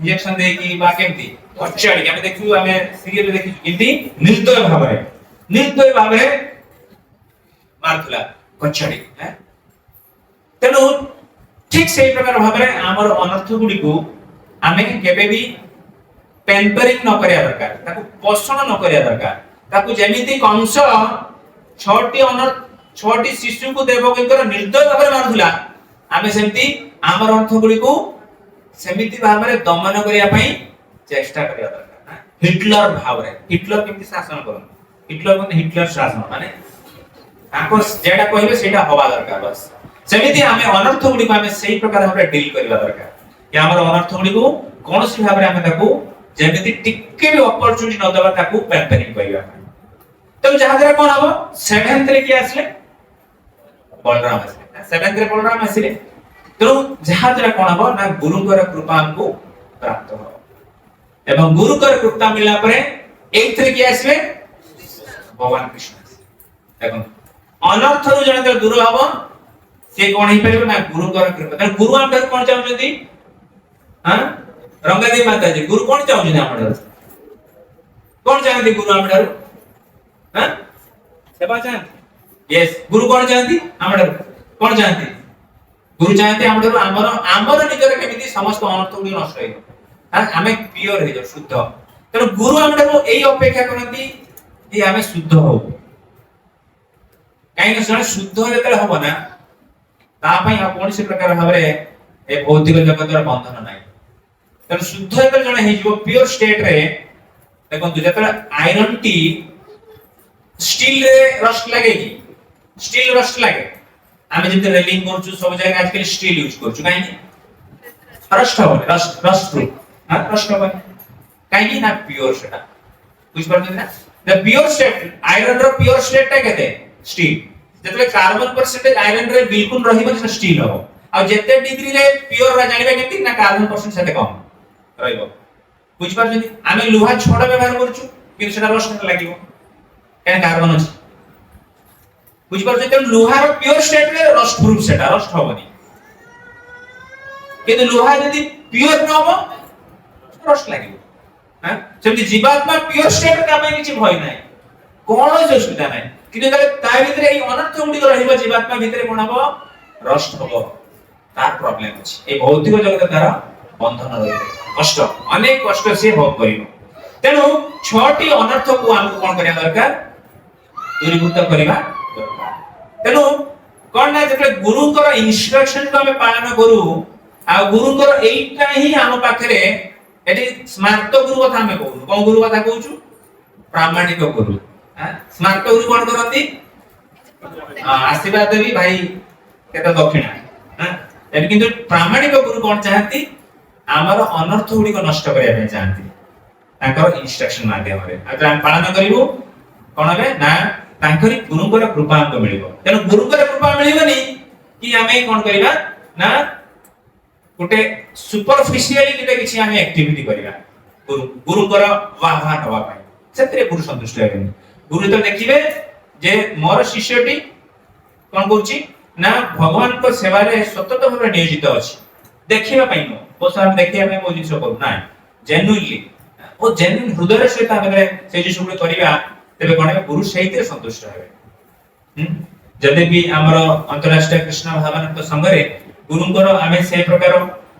इंजेक्शन दे की बा केमति कच्चाड़ी हमें देखियो हमें सीरियल देखि किंती निर्दय भावे मारथिला कच्चाड़ी हैं तेनु ठीक सेही प्रकार भाबरे हमर अनर्थ गुडी को आमे केबे भी पेम्परिंग न करिया दरकार ताकू पोषण न करिया दरकार ताकू जेमिति कंस छोटी शिशु को देवगीकर निर्दय भावे मारथिला आमे सेमति हमर अर्थ गुडी को सेमिति भाबरे दमन करिया पई चेष्टा करिया दरकार हिटलर भाबरे हिटलर केमति शासन करन हिटलर को हिटलर शासन माने ताको जेडा कहबे सेटा होबा दरकार बस सेमिति हमें अनर्थ गुडी को हमें सही प्रकार भाबरे डील करिया दरकार कि हमर अनर्थ गुडी को कोनसी भाबरे हमें ताको जेमिति टिके भी अपॉर्चुनिटी न दबा ताको पेम्परिंग करिया तो जहां जरा कोन हबो 7th रे की आसले बलराम आसले 7th रे बलराम आसले तो जहां जरा कोन हबो ना गुरुकर कृपा हमको प्राप्त हो एवं गुरुकर कृपा मिलला परे 8th रे की आसले भगवान कृष्ण देखो अनर्थ रु जने दूर हबो से कोन ही परबो ना गुरुकर कृपा त गुरु हम कोन चाहउछथि हां रंगादेवी माता जी गुरु कोन चाहउछथि हमर कोन चाहथि गुरु हमर हां सेवा चाहथि यस गुरु कोन चाहथि हमर कोन चाहथि गुरु चाहते हमर हमर निजर केमिति समस्त अनर्थ गुडी नष्ट होई हां हमें प्योर हे जो शुद्ध तेनु गुरु हमर एई अपेक्षा करंती कि हमें शुद्ध हो काई न सण शुद्ध जेतले हबो ना ता पई आ कोनसी प्रकार भाबरे ए भौतिक जगतर बंधन नाही तेनु शुद्ध जेतले जने हे जो प्योर स्टेट रे देखो जेतले आयरन टी स्टील रे रस्ट लागे की स्टील रस्ट लागे आमे जेते रेलिंग करछु सब जगह आजकल स्टील यूज करछु काई रस्ट हो रस्ट प्रूफ हां रस्ट हो काई की ना प्योर सेटा बुझ परछन ना द प्योर स्टेट आयरन रो प्योर स्टेट ता केते स्टील जेते कार्बन परसेंटेज आयरन रे बिल्कुल रहिबो से स्टील हो आ जेते डिग्री रे प्योर रा जानिबा केति ना कार्बन परसेंट सेते कम रहिबो बुझ परछन आमे लोहा छोड़ व्यवहार करछु कि सेटा रस्ट लागिबो केन कार्बन अछि बुझ पर जे लोहार प्योर स्टेट रे रस्ट प्रूफ सेटा रस्ट होबनी किंतु लोहा यदि प्योर न हो रस्ट लागिबो हां जेमति जीवात्मा प्योर स्टेट का में किछि भय नाही कोन जे सुविधा नाही किंतु ता भितरे ए अनर्थ गुडी रहिबो जीवात्मा भितरे कोन हबो रस्ट होबो तार प्रॉब्लम अछि ए भौतिक जगत तार बंधन रहिबो कष्ट अनेक कष्ट से भोग करिवो तेनु छोटी अनर्थ को हमको कोन करिया दरकार दूरीभूत करिबा तेनु कोन ना जेते गुरुकर इंस्ट्रक्शन को हमें पालन करू आ गुरुकर एइटा ही हम पाखरे एटी स्मार्त गुरु कथा हमें कहू कोन गुरु कथा कहूछु प्रामाणिक गुरु हां स्मार्त गुरु कोन करंती आशीर्वाद देवी भाई केता दक्षिणा हां एबे किंतु प्रामाणिक गुरु कोन चाहती हमर अनर्थ गुडी को नष्ट करिया पे चाहती ताकर इंस्ट्रक्शन माध्यम रे अगर हम पालन करिवो कोन बे ना तांकरी गुरुकर कृपा हमको मिलिबो तेनु गुरुकर कृपा मिलिबनी कि हमें कोन करिबा ना गोटे सुपरफिशियली किते किछि हमें एक्टिविटी करिबा गुरुकर वाह वाह नवा पाई सेतरे गुरु संतुष्ट हेबेनी गुरु तो देखिबे जे मोर शिष्यटी कोन कहूची ना भगवान को सेवा रे सतत भाबे नियोजित अछि देखिबा पाई न ओ सब देखिबा पाई मोजिस करू ना जेन्युइनली ओ जेन्युइन हृदय से ता भाबे से जे सुबे करिबा ତେବେ କଣ ହେବ ଗୁରୁ ସେଇଥିରେ ସନ୍ତୁଷ୍ଟ ହେବେ। ଯଦି ବି ଆମର ଅନ୍ତରାଷ୍ଟ୍ରୀୟ କୃଷ୍ଣ ଭାବନାଙ୍କ ସଂଘରେ ଗୁରୁଙ୍କର ଆମେ ସେ ପ୍ରକାର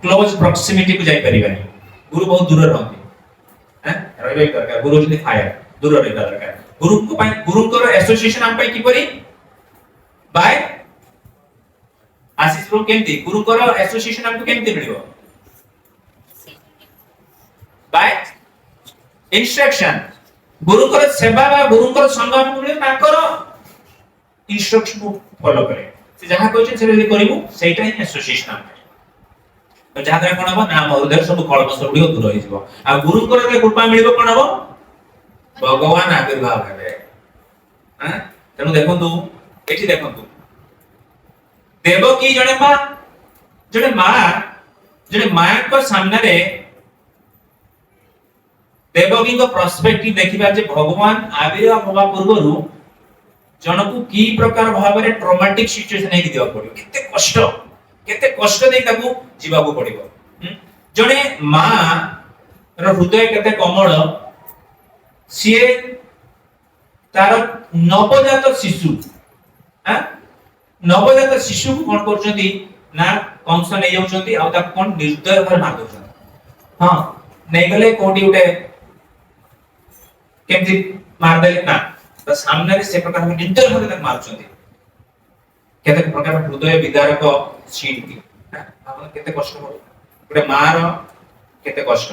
କ୍ଲୋଜ ପ୍ରକ୍ସିମିଟି କୁ ଯାଇ ପାରିବାନି। ଗୁରୁ ବହୁତ ଦୂରରେ ରହନ୍ତି। ରହିବା ଦରକାର। ଗୁରୁ ଯଦି ଫାୟାର ଦୂର ରହିବା ଦରକାର। ଗୁରୁଙ୍କ ପାଇଁ ଗୁରୁଙ୍କର ଆସୋସିଏସନ ଆମ ପାଇଁ କିପରି ବାय ଆଶିଷ ପ୍ରଭୁ କେମିତି ଗୁରୁଙ୍କର ଆସୋସିଏସନ ଆମକୁ କେମିତି ମିଳିବ? ବାय ଇନଷ୍ଟ୍ରକ୍ସନ। ଗୁରୁଙ୍କର ସେବା ବା ଗୁରୁଙ୍କର ସଂଗ ଆମକୁ ମିଳେ ତାଙ୍କର ଇନଷ୍ଟ୍ରକ୍ସନ କୁ ଫଲୋ କରେ। ସେ ଯାହା କହିଛନ୍ତି ସେଟା ଯଦି କରିବୁ ସେଇଟା ହିଁ ଆସୋସିଏସନ ଆମ ପାଇଁ। ଯାହା ଦ୍ୱାରା କଣ ହବ ନା ଆମ ହୃଦୟରେ ସବୁ କଳମସ ଗୁଡ଼ିକ ଦୂର ହେଇଯିବ। ଆଉ ଗୁରୁଙ୍କର ଯେତେବେଳେ କୃପା ମିଳିବ କଣ ହବ? ଭଗବାନ ଆବିର୍ଭାବ ହେବେ। ତେଣୁ ଦେଖନ୍ତୁ ଏଠି ଦେଖନ୍ତୁ ଦେବକୀ ଜଣେ ମାଙ୍କ ସାମ୍ନାରେ ଦେବକୀଙ୍କ ପ୍ରସ୍ପେକ୍ଟିଭ ଦେଖିବା ଯେ ଭଗବାନ ଆବିର୍ଭାବ ହେବା ପୂର୍ବରୁ ଜଣକୁ କି ପ୍ରକାର ଭାବରେ ଟ୍ରମାଟିକ ସିଚୁଏସନ ହେଇକି ଯିବାକୁ ପଡିବ, କେତେ କଷ୍ଟ ଦେଇ ତାକୁ ଯିବାକୁ ପଡିବ। ଜଣେ ମା ର ହୃଦୟ କେତେ କମଳ, ସିଏ ତାର ନବଜାତ ଶିଶୁକୁ କଣ କରୁଛନ୍ତି ନା କଂସ ନେଇ ଯାଉଛନ୍ତି ଆଉ ତାକୁ କଣ ନିର୍ଦ୍ଦୟ ଭାବରେ ମାରି ଦଉଛନ୍ତି। ହଁ ନେଇଗଲେ କୋଉଠି ଗୋଟେ କେମିତି ମାରିଦେଲେ ନା ତା ସାମ୍ନାରେ ସେ ପ୍ରକାର ନିର୍ଦ୍ଦୟ ଭାବରେ ତାକୁ ମାରୁଛନ୍ତି। କେତେ ପ୍ରକାର ହୃଦୟ ବିଦାରକ ସିନ୍ କି କେତେ କଷ୍ଟ ହବ ଗୋଟେ ମାର, କେତେ କଷ୍ଟ।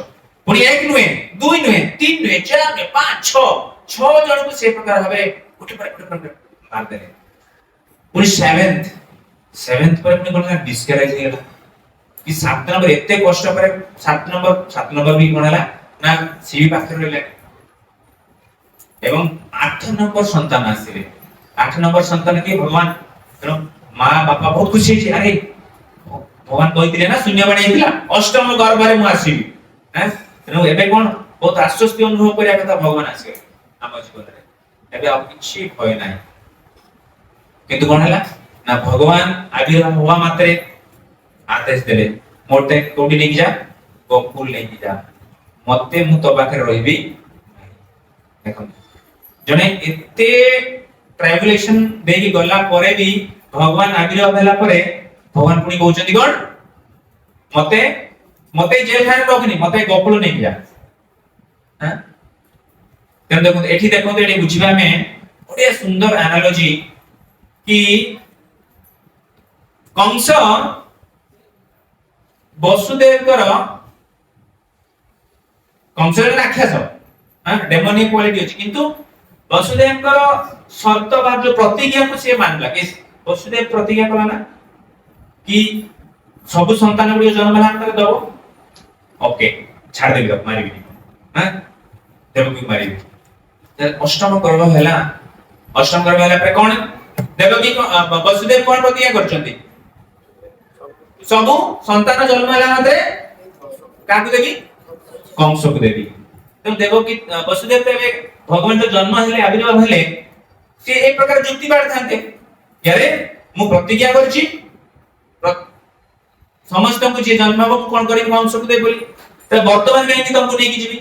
ପୁଣି ଏକ ନୁହେଁ, ଦୁଇ ନୁହେଁ, ତିନି ନୁହେଁ, ଚାରି ନୁହେଁ, ପାଞ୍ଚ ଛଅ ଜଣକୁ ସେ ପ୍ରକାର ଭାବେ ଗୋଟେ ପରେ ମାରିଦେଲେ। ପୁଣି ସେଭେନ୍ଥ ପରେ ପୁଣି କଣ ଡିସ୍କରେଜ ହେଇଗଲା କି 7 ନମ୍ବର ଏତେ କଷ୍ଟ ପରେ 7 ନମ୍ବର ବି କଣ ହେଲା ନା ସିଏ ପାଖରେ ରହିଲେ ଏବଂ 8 ନମ୍ବର ସନ୍ତାନ ଆସିଲେ। 8 ନମ୍ବର ସନ୍ତାନ କି ଭଗବାନ, ତେଣୁ ମା ବାପା ବହୁତ ଖୁସି ହେଇଛି। ଆରେ ଭଗବାନ କହିଥିଲେ ନା ଶୂନ୍ୟବାଣୀ ହେଇଥିଲା ଅଷ୍ଟମ ଗର୍ଭରେ ମୁଁ ଆସିବି। ତେଣୁ ଏବେ କଣ ବହୁତ ଆଶ୍ୱସ୍ତି ଅନୁଭବ କରିବା କଥା ଭଗବାନ ଆସିବେ ଆମ ଜୀବନରେ। ଏବେ ଆଉ କିଛି ଭୟ ନାହିଁ। କିନ୍ତୁ କଣ ହେଲା ନା ଭଗବାନ ଆବିର୍ଭାବ ହେବା ମାତ୍ରେ ଆଦେଶ ଦେଲେ ମୋତେ କୋଉଠି ନେଇକି ଯା, ଗୋକୁଲ ନେଇକି ଯା, ମତେ ମୁଁ ତୋ ପାଖରେ ରହିବି। ଦେଖନ୍ତୁ ଜଣେ ଏତେ ଟ୍ରାଇବୁଲେସନ ଦେଇକି ଗଲା ପରେ ବି ଭଗବାନ ଆବିର୍ଭାବ ହେଲା ପରେ ଭଗବାନ ପୁଣି କହୁଛନ୍ତି କଣ, ମତେ ଜେଲ ଖାନାରେ ରଖନି, ମତେ ଗୋକୁଳ ନେଇକି ଯା। ତେଣୁ ଦେଖନ୍ତୁ ଏଠି ଦେଖନ୍ତୁ ଏଠି ବୁଝିବା ଆମେ ଗୋଟେ ସୁନ୍ଦର ଆନାଲୋଜି କି କଂସ ବସୁଦେବଙ୍କର କଂସର ରାକ୍ଷସ ଡେମୋନିକ କ୍ୱାଲିଟି ଅଛି, କିନ୍ତୁ ବସୁଦେବଙ୍କର ସର୍ତ୍ତ ବା ଯୋଉ ପ୍ରତିଜ୍ଞାକୁ ସେ ମାନିଲା। କି ବସୁଦେବ ପ୍ରତିଜ୍ଞା କଲା ନା କି ସବୁ ସନ୍ତାନ ଗୁଡିକ ଜନ୍ମ ହେଲା ପରେ ଦବ, ଓକେ ଛାଡିଦେବି ତାକୁ ମାରିବିନି, ଦେବକୀ ମାରିବି। ଅଷ୍ଟମ ଗର୍ଭ ହେଲା, ଅଷ୍ଟମ ଗର୍ଭ ହେଲା ପରେ କଣ ଦେବକୀ ବସୁଦେବ କଣ ପ୍ରତିଜ୍ଞା କରିଛନ୍ତି, ସବୁ ସନ୍ତାନ ଜନ୍ମ ହେଲା ମାତ୍ରେ କାହାକୁ ଦେବି, କଂସକୁ ଦେବି। ତେଣୁ ଦେବକୀ ବସୁଦେବ ଏବେ ଭଗବାନ ଯୋଉ ଜନ୍ମ ହେଲେ ଆବିର୍ଭାବ ହେଲେ ସେ এই ପ୍ରକାର ଯୁକ୍ତି ବାଢିଥାନ୍ତେ, ଆରେ ମୁଁ ପ୍ରତିଜ୍ଞା କରିଛି ସମସ୍ତଙ୍କୁ ଯିଏ ଜନ୍ମ ହେବ ମୁଁ କଣ କରିବି, କଂସକୁ ଦେବି ବୋଲି। ତ ବର୍ତ୍ତମାନ କାହିଁକି ତମକୁ ନେଇକି ଯିବି?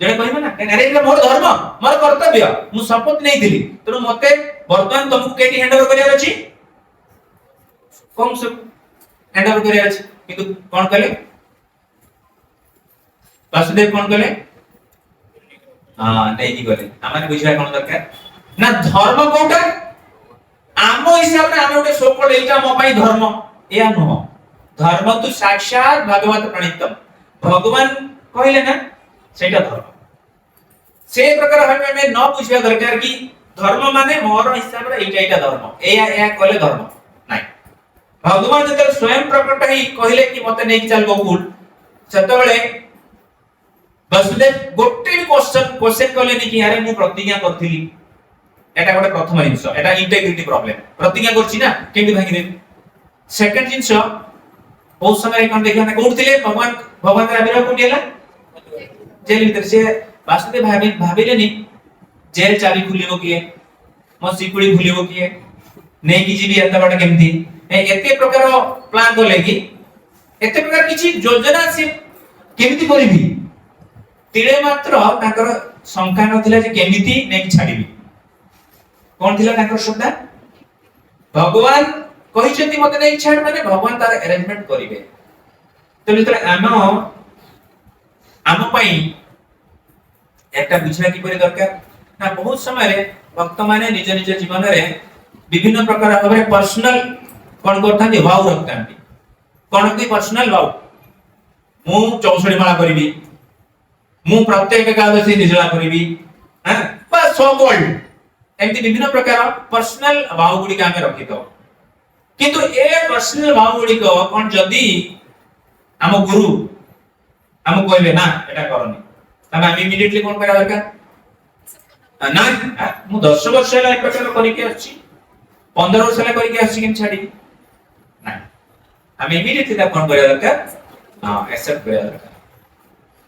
ଜଣେ କହିବ ନା ଆରେ ଏଇଟା ମୋର ଧର୍ମ, ମୋର କର୍ତ୍ତବ୍ୟ, ମୁଁ ଶପଥ ନେଇଥିଲି, ତେଣୁ ମତେ ବର୍ତ୍ତମାନ ତମକୁ କେଠି ହ୍ୟାଣ୍ଡ ଓଭର କରିବାର ଅଛି, କଂସକୁ ହ୍ୟାଣ୍ଡ ଓଭର କରିବାର ଅଛି। କିନ୍ତୁ କଣ କଲେ ବାସୁଦେବ, କଣ କଲେ ନେଇକି ଗଲେ। ଆମେ ବୁଝିବା କଣ ଦରକାର ନା ଧର୍ମ କୋଉଟା ଆମ ହିସାବରେ ଆମେ ଗୋଟେ ସୋକଳ ଏଇଟା ମୋ ପାଇଁ ଧର୍ମ, ଏହା ନୁହଁ। ଧର୍ମ ତୁ ସାକ୍ଷାତ ଭଗବତ ପ୍ରଣୀତମ୍, ଭଗବାନ କହିଲେ ନା ସେଇଟା ଧର୍ମ। ସେ ପ୍ରକାର ଭାବେ ଆମେ ନ ବୁଝିବା ଦରକାର କି ଧର୍ମ ମାନେ ମୋର ହିସାବରେ ଏଇଟା ଧର୍ମ, ଏହା କଲେ ଧର୍ମ ନାଇଁ। ଭଗବାନ ଯେତେବେଳେ ସ୍ୱୟଂ ପ୍ରକଟ ହେଇ କହିଲେ କି ମତେ ନେଇକି ଚାଲ ଗୋକୁଳ, ସେତେବେଳେ ବସୁଦେବ ଗୋଟେ ବି କ୍ୱେଶ୍ଚନ କଲେନି କି ଆରେ ମୁଁ ପ୍ରତିଜ୍ଞା କରିଥିଲି। এটা ଗୋଟେ ପ୍ରଥମ ଜିନିଷ, এটা ଇଣ୍ଟିଗ୍ରିଟି ପ୍ରୋବ୍ଲେମ। ପ୍ରତିଜ୍ଞା କରିଛି ନା କେମିତି ଭାଙ୍ଗିଦେବି। ସେକେଣ୍ଡ ଜିନିଷ, ବହୁତ ସମୟରେ କଣ ଦେଖିବା ନା କୋଉଠି ଥିଲେ ଭଗବାନଙ୍କର ଆବିର୍ଭାବ କୋଉଠି ହେଲା, ଜେଲ ଭିତରେ। ସେ ବାସୁଦେବ ଭାବିଲେନି ଜେଲ ଚାବି ଖୋଲିବ କିଏ, ମୋ ଶିକୁଳି ଖୋଲିବ କିଏ, ନେଇକି ଯିବି ଏତେ ବାଟ କେମିତି, ଏତେ ପ୍ରକାର ପ୍ଲାନ କଲେ କି ଏତେ ପ୍ରକାର କିଛି ଯୋଜନା ସେ କେମିତି କରିବି। ତିଳେ ମାତ୍ର ତାଙ୍କର शंका नथिला जे केमिति नै छाड़ीबी कोन थिला ताकर श्रद्धा भगवान कहिसेंती मते नै छाड़ माने भगवान तार अरेंजमेंट करिवे तो जेतले आम पई एकटा बुझिबा कि परि दरकार ना बहुत समय रे भक्त माने निज निज जीवन रे विभिन्न प्रकार भाबरे पर्सनल कोन करथांती भाव रखथांती कोन की पर्सनल भाव मु 64 माला करिवि मु प्रत्येक एकादशी निर्जला करिवि हां बस सो गोल्ड एमती विभिन्न प्रकार पर्सनल भाव गुडी का हमें रखितो किंतु ए पर्सनल भाव गुडी को कोन जदी आम गुरु हम कहबे ना एटा करनी तबे हम इमीडिएटली कोन करा दरकार ना मु 10 वर्ष होला एक प्रकार करि के अछि 15 वर्ष होला करि के अछि किन छाडी ना हम इमीडिएटली ता कोन करा दरकार हां एक्सेप्ट करा दरकार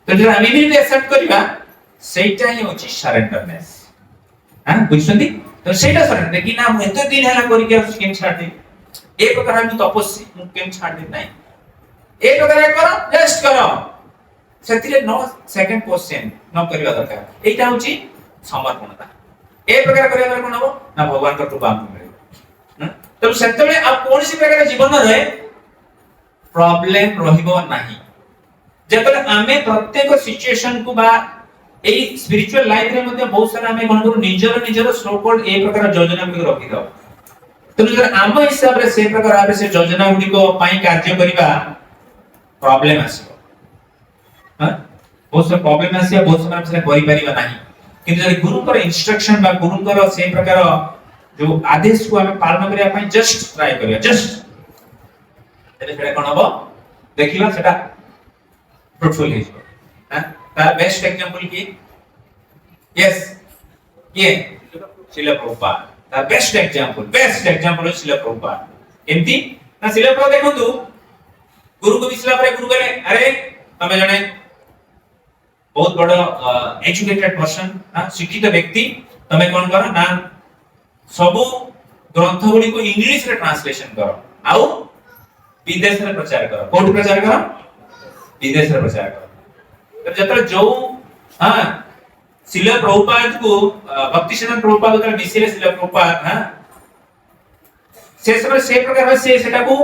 तो जे हम इमीडिएटली एक्सेप्ट करिबा सेटा ही होची सरेंडरनेस हां बुझछंती तो सेटा सरेंडर कि ना मु एते दिन होला करि के अछि किन छाडी एक प्रकार हम तपस्वी मु किन छाडी नै एक प्रकार करो जस्ट करो सेतिरे नो सेकंड क्वेश्चन न करिवा दरकार एटा होची समर्पणता ए प्रकार करिया बेले कोन हो ना भगवान का कृपा हमको मिले तो सेतबे आप कोनसी प्रकार जीवन रे प्रॉब्लम रहिबो नाही जेतले आमे प्रत्येक सिचुएशन को बा ए स्पिरिचुअल लाइफ रे मध्ये बहुत सारा आमे कोन करू निजर सो कॉल्ड ए प्रकार योजना को रखि दो तो जर आम हिसाब रे से प्रकार आबे से योजना गुडी को पई कार्य करिबा प्रॉब्लम आसीबो हां बहुत सारा प्रॉब्लम आसीया बहुत सारा हमसे करि परिबा नाही किंतु जब गुरु पर इंस्ट्रक्शन बा गुरु कर से प्रकार जो आदेश को हमें पालन करिया पई जस्ट ट्राई करिया जस्ट तेरे फेडा कोन हबो देखिबा सेटा फ्रूटफुल हिजो हां तार बेस्ट एग्जांपल की यस ये शिला प्रभुपाद तार बेस्ट एग्जांपल शिला प्रभुपाद एमती ना शिला प्रभुपाद देखंतु गुरु को विसला पर गुरु कहले अरे तमे जने बहुत बड़ एजुकेटेड पर्सन ना शिक्षित व्यक्ति तमे कोन करो ना सब ग्रंथ गुडी को इंग्लिश रे ट्रांसलेशन करो आउ विदेश रे प्रचार करो कोड प्रचार करो विदेश रे प्रचार करो तो जतरा जो हां शिला प्रभुपाद को भक्ति सिद्धांत प्रभुपाद का विषय शिला प्रभुपाद हां से सब से प्रकार से सेटा को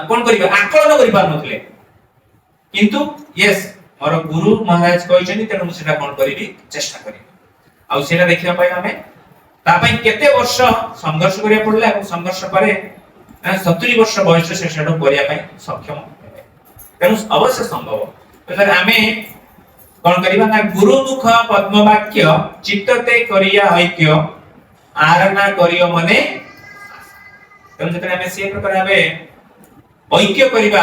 कोन करिबा आकलन करि पार नथले किंतु यस मोर गुरु महाराज कहिसनी तेनु मु सेटा कोन करिबी चेष्टा करिबी आ सेटा देखिया पाई हमें ता पई केते वर्ष संघर्ष करिया पड़ला और संघर्ष पारे 70 वर्ष बयस से सेटा करिया पाई सक्षम तेनु अवश्य संभव तर हमें कोन करिबा ना गुरु मुख पद्म वाक्य चित्तते करिया ऐक्य आरना करियो मने तेनु जतने हमें से प्रकार हमें ऐक्य करिबा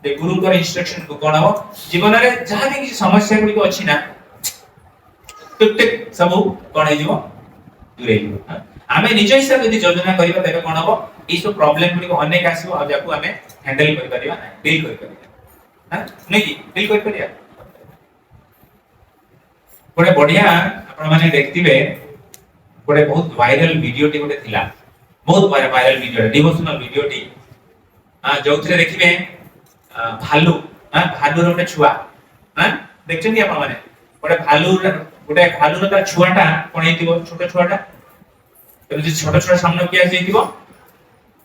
दे गुरुଙ୍କର इंस्ट्रक्शन को कोन हो जीवन रे जहा भी किसी समस्या गुडी को अछि ना तुते सब कोन हे जीवो दूरे जीवो हमें निज हिसाब यदि योजना करिबा तबे कोन हो ई सब प्रॉब्लम गुडी को अनेक आसीबो आ जाकू हमें हैंडल करि परिबा डील करि परिबा हां नै की डील करि परिया बड़े बढ़िया आपण माने देखतिबे बड़े बहुत वायरल वीडियो टी गोटे थिला बहुत वायरल वीडियो डिवोशनल वीडियो टी जोथरे देखिबे भालू भालू रे छुआ देखछन आपण माने गोटे भालू रे छुआटा कोन हेतिबो छोटो छुआटा तो जे छोटो छोटो सामने किया जेतिबो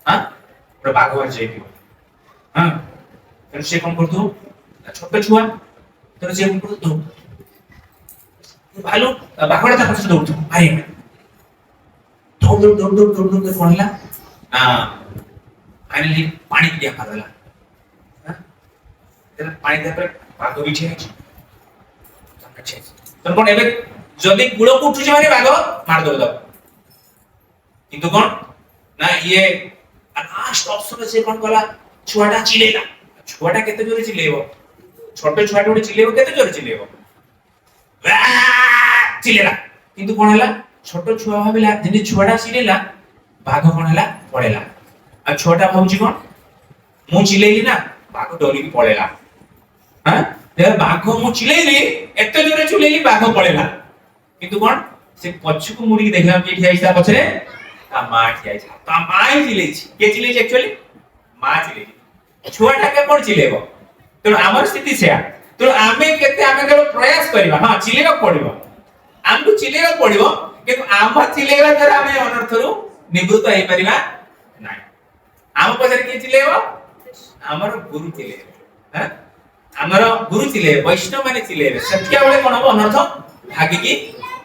गोटे बाघ वर जेतिबो तो से कोन करथु छोटो छुआ तो जे कोन करथु भालू बाघटा ता पछ दौड़थु भाई दौड़ कोन हला फाइनली पानी दिया खादला तेरा पानी दे पर बाघ बिछे अछि तो कोन एबे जदी गुळ को उठु माने बाघ मार दो किंतु कोन ना ये लास्ट ऑप्शन से कोन कला छुआटा चिलेला छुआटा केते जोरे चिलेबो छोटे छुआटा उडे चिलेबो केते जोरे चिलेबो चिलेला किंतु कोन हला छोटो छुआ भाबिला जदी छुआटा चिलेला बाघ कोन हला पड़ेला आ छोटा भाउची कोन मु चिलेली ना बाघ डोली की पड़ेला हां देर बाघ मु चिलेली एते जोरे चिलेली बाघ पड़ेला किंतु कोन से पछ को मुड़ी देखला के ठिया हिसाब पछरे ता मा ठिया हिसाब ता माई चिलेची के चिलेची एक्चुअली मा चिलेची छुआटा के कोन चिलेबो तो हमर स्थिति से तो आमे केते आमे केवल प्रयास करबा हां चिलेगा पड़िबो हमकु चिलेगा पड़िबो किंतु आम चिलेगा द्वारा आमे अनर्थरु निवृत्त होई परिबा नाही आम पछरे के चिलेबो हमर गुरु चिलेबो हैं हमर गुरु चिलेबो वैष्णव माने चिलेबो सत्या बेले कोन हो अनर्थ भागी की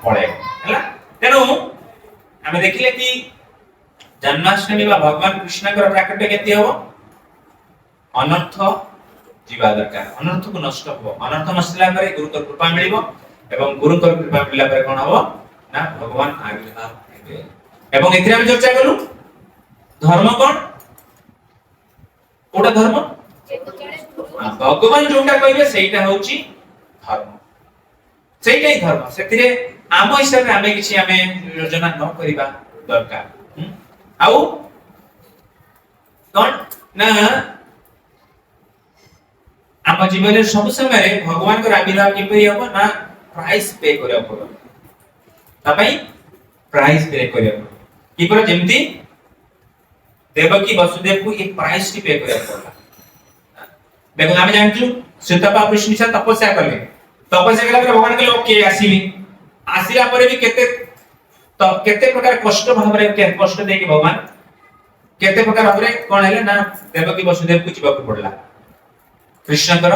पड़े हला तेनु आमे देखिले कि जन्माष्टमी बा भगवान कृष्ण कर प्राकट्य केते हो अनर्थ जीवा दरकार अनर्थ को नष्ट हो अनर्थ नष्टला करे गुरु कर कृपा मिलिबो एवं गुरु कर कृपा मिलला पर कोन हो ना भगवान आविर्भाव हेबे एवं एथिरा हम चर्चा करू धर्म कोन कोटा धर्म भगवान जोटा कहबे सेटा होची धर्म सेटा ही धर्म सेतिरे आम हिसाब रे आमे किछि आमे योजना न करिबा दरकार आउ कोन ना आम जीवन सब समय भगवान को आविर्भाव किपरि हो ना प्राइस पे करिया पड़ो तपई प्राइस पे करिया पड़ो किपर जेमती देवकी वसुदेव को एक प्राइस टी पे करिया पड़ला देखो हम जानछु सीतापा कृष्ण से तपस्या करले तपस्या कला पर भगवान के लोग के आसीबी आसीला पर भी केते प्रकार कष्ट भाव रे कष्ट दे के भगवान केते प्रकार भाव रे कोन हेले ना देवकी वसुदेव को जीवा को पड़ला कृष्णकर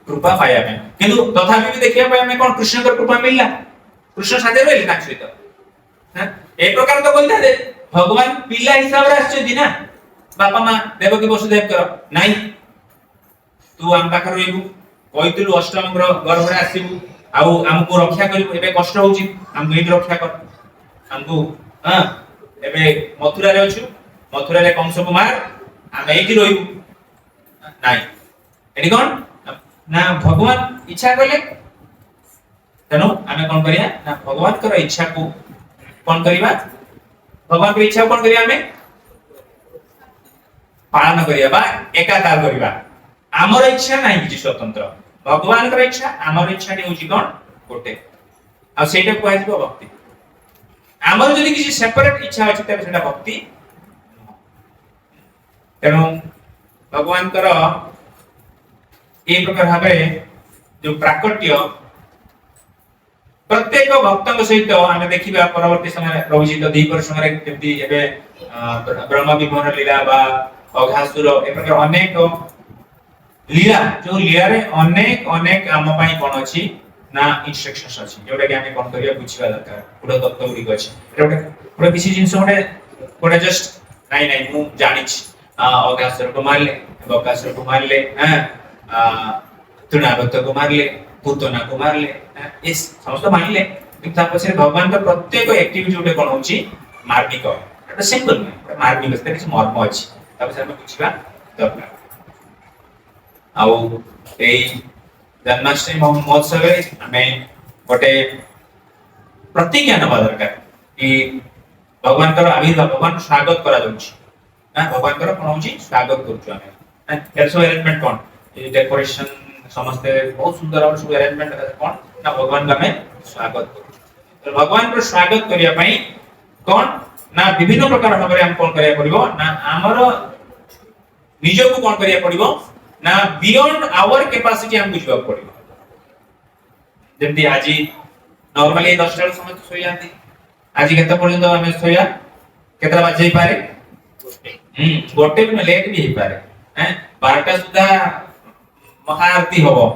कृपा पाया में किंतु तथापि भी देखिया पाया में कोन कृष्णकर कृपा मिलला कृष्ण साथे रहले ना सहित हां ए प्रकार तो बोलता दे भगवान पिला हिसाब रे आछे दिना बापा मां देवकी वसुदेव कर नाही तू आम पाखर रहबू कहितलु अष्टम गर्भ रे आसीबू आउ हमको रक्षा करिबू एबे कष्ट होउची हम एही रक्षा कर हमको हां एबे मथुरा रे अछु मथुरा रे कंस कुमार हम एही रहबू नाही एडी कोन ना भगवान इच्छा करले तनो आमे कोन करिया ना भगवान कर इच्छा को कोन करिबा भगवान के इच्छा कोन करिया हमें पालन करिया बा एकाकार करिबा हमर इच्छा नाही कि स्वतंत्र भगवान कर इच्छा हमर इच्छा ने होची कोन गोटे आ सेटा को आइबो भक्ति हमर जदी किसी सेपरेट इच्छा अछि तबे सेटा भक्ति तनो भगवान कर ए प्रकार भाबे जो प्राकट्य प्रत्येक भक्तक सहित आमे देखिबा परवर्ती समय रहुची तो दीपर समय जेमति एबे ब्रह्म विभोर लीला बा अघासुर ए प्रकार अनेक लीला जो लीला रे अनेक अनेक आम पई कोन अछि ना इंस्ट्रक्शंस अछि जोटा कि आमे कोन करिया बुझिबा दरकार पुरो तत्व गुडी अछि एटा पुरो किसी जिंस कोडे जस्ट नाही नाही मु जानि छी अघासुर को मारले बकासुर को मारले हां तृणावत को मारले पुतना को मारले इस समस्त मारले किंतु तापछे भगवान का प्रत्येक एक्टिविटी जोटे कोन होची मार्मिक एटा सिंपल नहीं मार्मिक से किछ मर्म अछि तापछे हम बुझिबा दरकार आउ ए जन्माष्टमी महोत्सव रे हमें गोटे प्रतिज्ञा नबा दरकार कि भगवान का आविर्भाव भगवान स्वागत करा जाउची ना भगवान का कोन होची स्वागत करछु हमें कैसो अरेंजमेंट कोन ये डेकोरेशन समस्त बहुत सुंदर और सब अरेंजमेंट कोन ना भगवान का मैं स्वागत करू तो भगवान को स्वागत करिया पई कोन ना विभिन्न प्रकार भाबरे हम कोन करिया पड़िबो ना हमर निज को कोन करिया पड़िबो ना बियॉन्ड आवर कैपेसिटी हम बुझबा पड़िबो जेंति आजी नॉर्मली 10 टा समय तो सोई जाती आजी केते पर्यंत हम सोया केतरा बाजे पारे गोटे भी लेट भी हे पारे हैं 12टा सुधा महाआरती होबो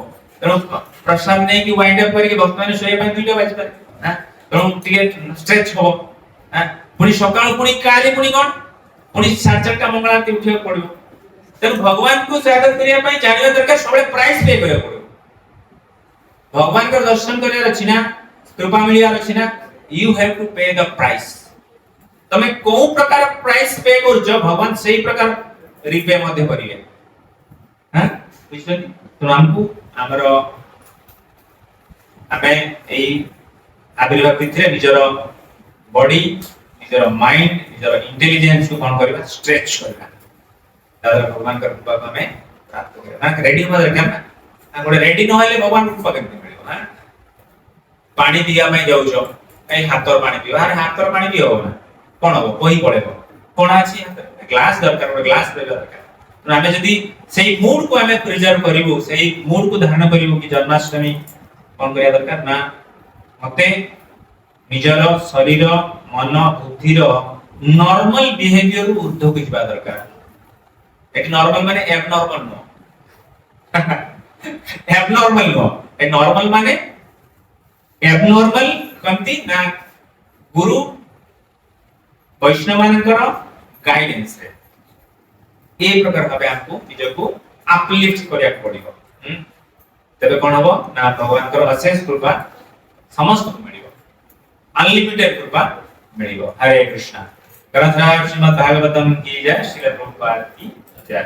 तेनु प्रसाद नै कि वाइंड अप करी कि भक्त माने सोय पय 2टा बाजे पारे हैं तेनु टिके स्ट्रेच होबो हैं पुनी सकाळ पुनी काली पुनी कोन पुनी 4:30 मंगल आरती उठियो पड़िबो तेनु भगवान को स्वागत करिया पय जानिबा दरकार सबले प्राइस पे करिया पड़िबो भगवान का दर्शन करिया अछि ना कृपा मिलिया अछि ना यू हैव टू पे द प्राइस तमे को प्रकार प्राइस पे करजो भगवान सही प्रकार रिपे मध्ये करिवे हैं बुझले तो हमको हमरो आमे एई आविर्भाव तिथिरे निजर बॉडी निजर माइंड निजर इंटेलिजेंस को कोन करबा स्ट्रेच करबा दादा भगवान का कृपा हमें प्राप्त करबा ना रेडी हो दरकार ना गोटे रेडी न होले भगवान कृपा केमति मिलिबो हां पानी दिया में जाउ जो ए हाथर पानी पियो अरे हाथर पानी पियो ना कोन हो कोही पड़ेबो कोन अछि ग्लास दरकार ग्लास दे दरकार ଆମେ ଯଦି ସେଇ ମୁଡ କୁ ଆମେ ପ୍ରିଜର୍ଭ କରିବୁ, ସେଇ ମୁଡ କୁ ଧାରଣ କରିବୁ କି ଜନ୍ମାଷ୍ଟମୀ କଣ କରିବା ଦରକାର ନା ମତେ ନିଜର ଶରୀର ମନ ବୁଦ୍ଧିର ନର୍ମାଲ ବିହେଭିୟର ঊର୍ଧ୍ୱକୁ ଯିବା ଦରକାର। ଏଠି ନର୍ମାଲ ମାନେ এবনর্মাল ନୁହଁ। এবনর্মাল ନୁହଁ, ଏ ନର୍ମାଲ ମାନେ এবনর্ମାଲ କେମିତି ନା ଗୁରୁ ବୈଷ୍ଣବ ମାନଙ୍କର ଗାଇଡେନ୍ସ ରେ ଏ ପ୍ରକାର ଭାବେ ଆମକୁ ନିଜକୁ ଆପଲିଫ୍ଟ କରିବାକୁ ପଡିବ। ତେବେ କଣ ହବ ନା ଭଗବାନଙ୍କର ଅଶେଷ କୃପା ସମସ୍ତଙ୍କୁ ମିଳିବ, अनलिमिटेड कृपा मिलिବ। हरे कृष्णा। ग्रंथराज श्रीमद् भागवतम की जय, श्रील प्रभुपाद की जय।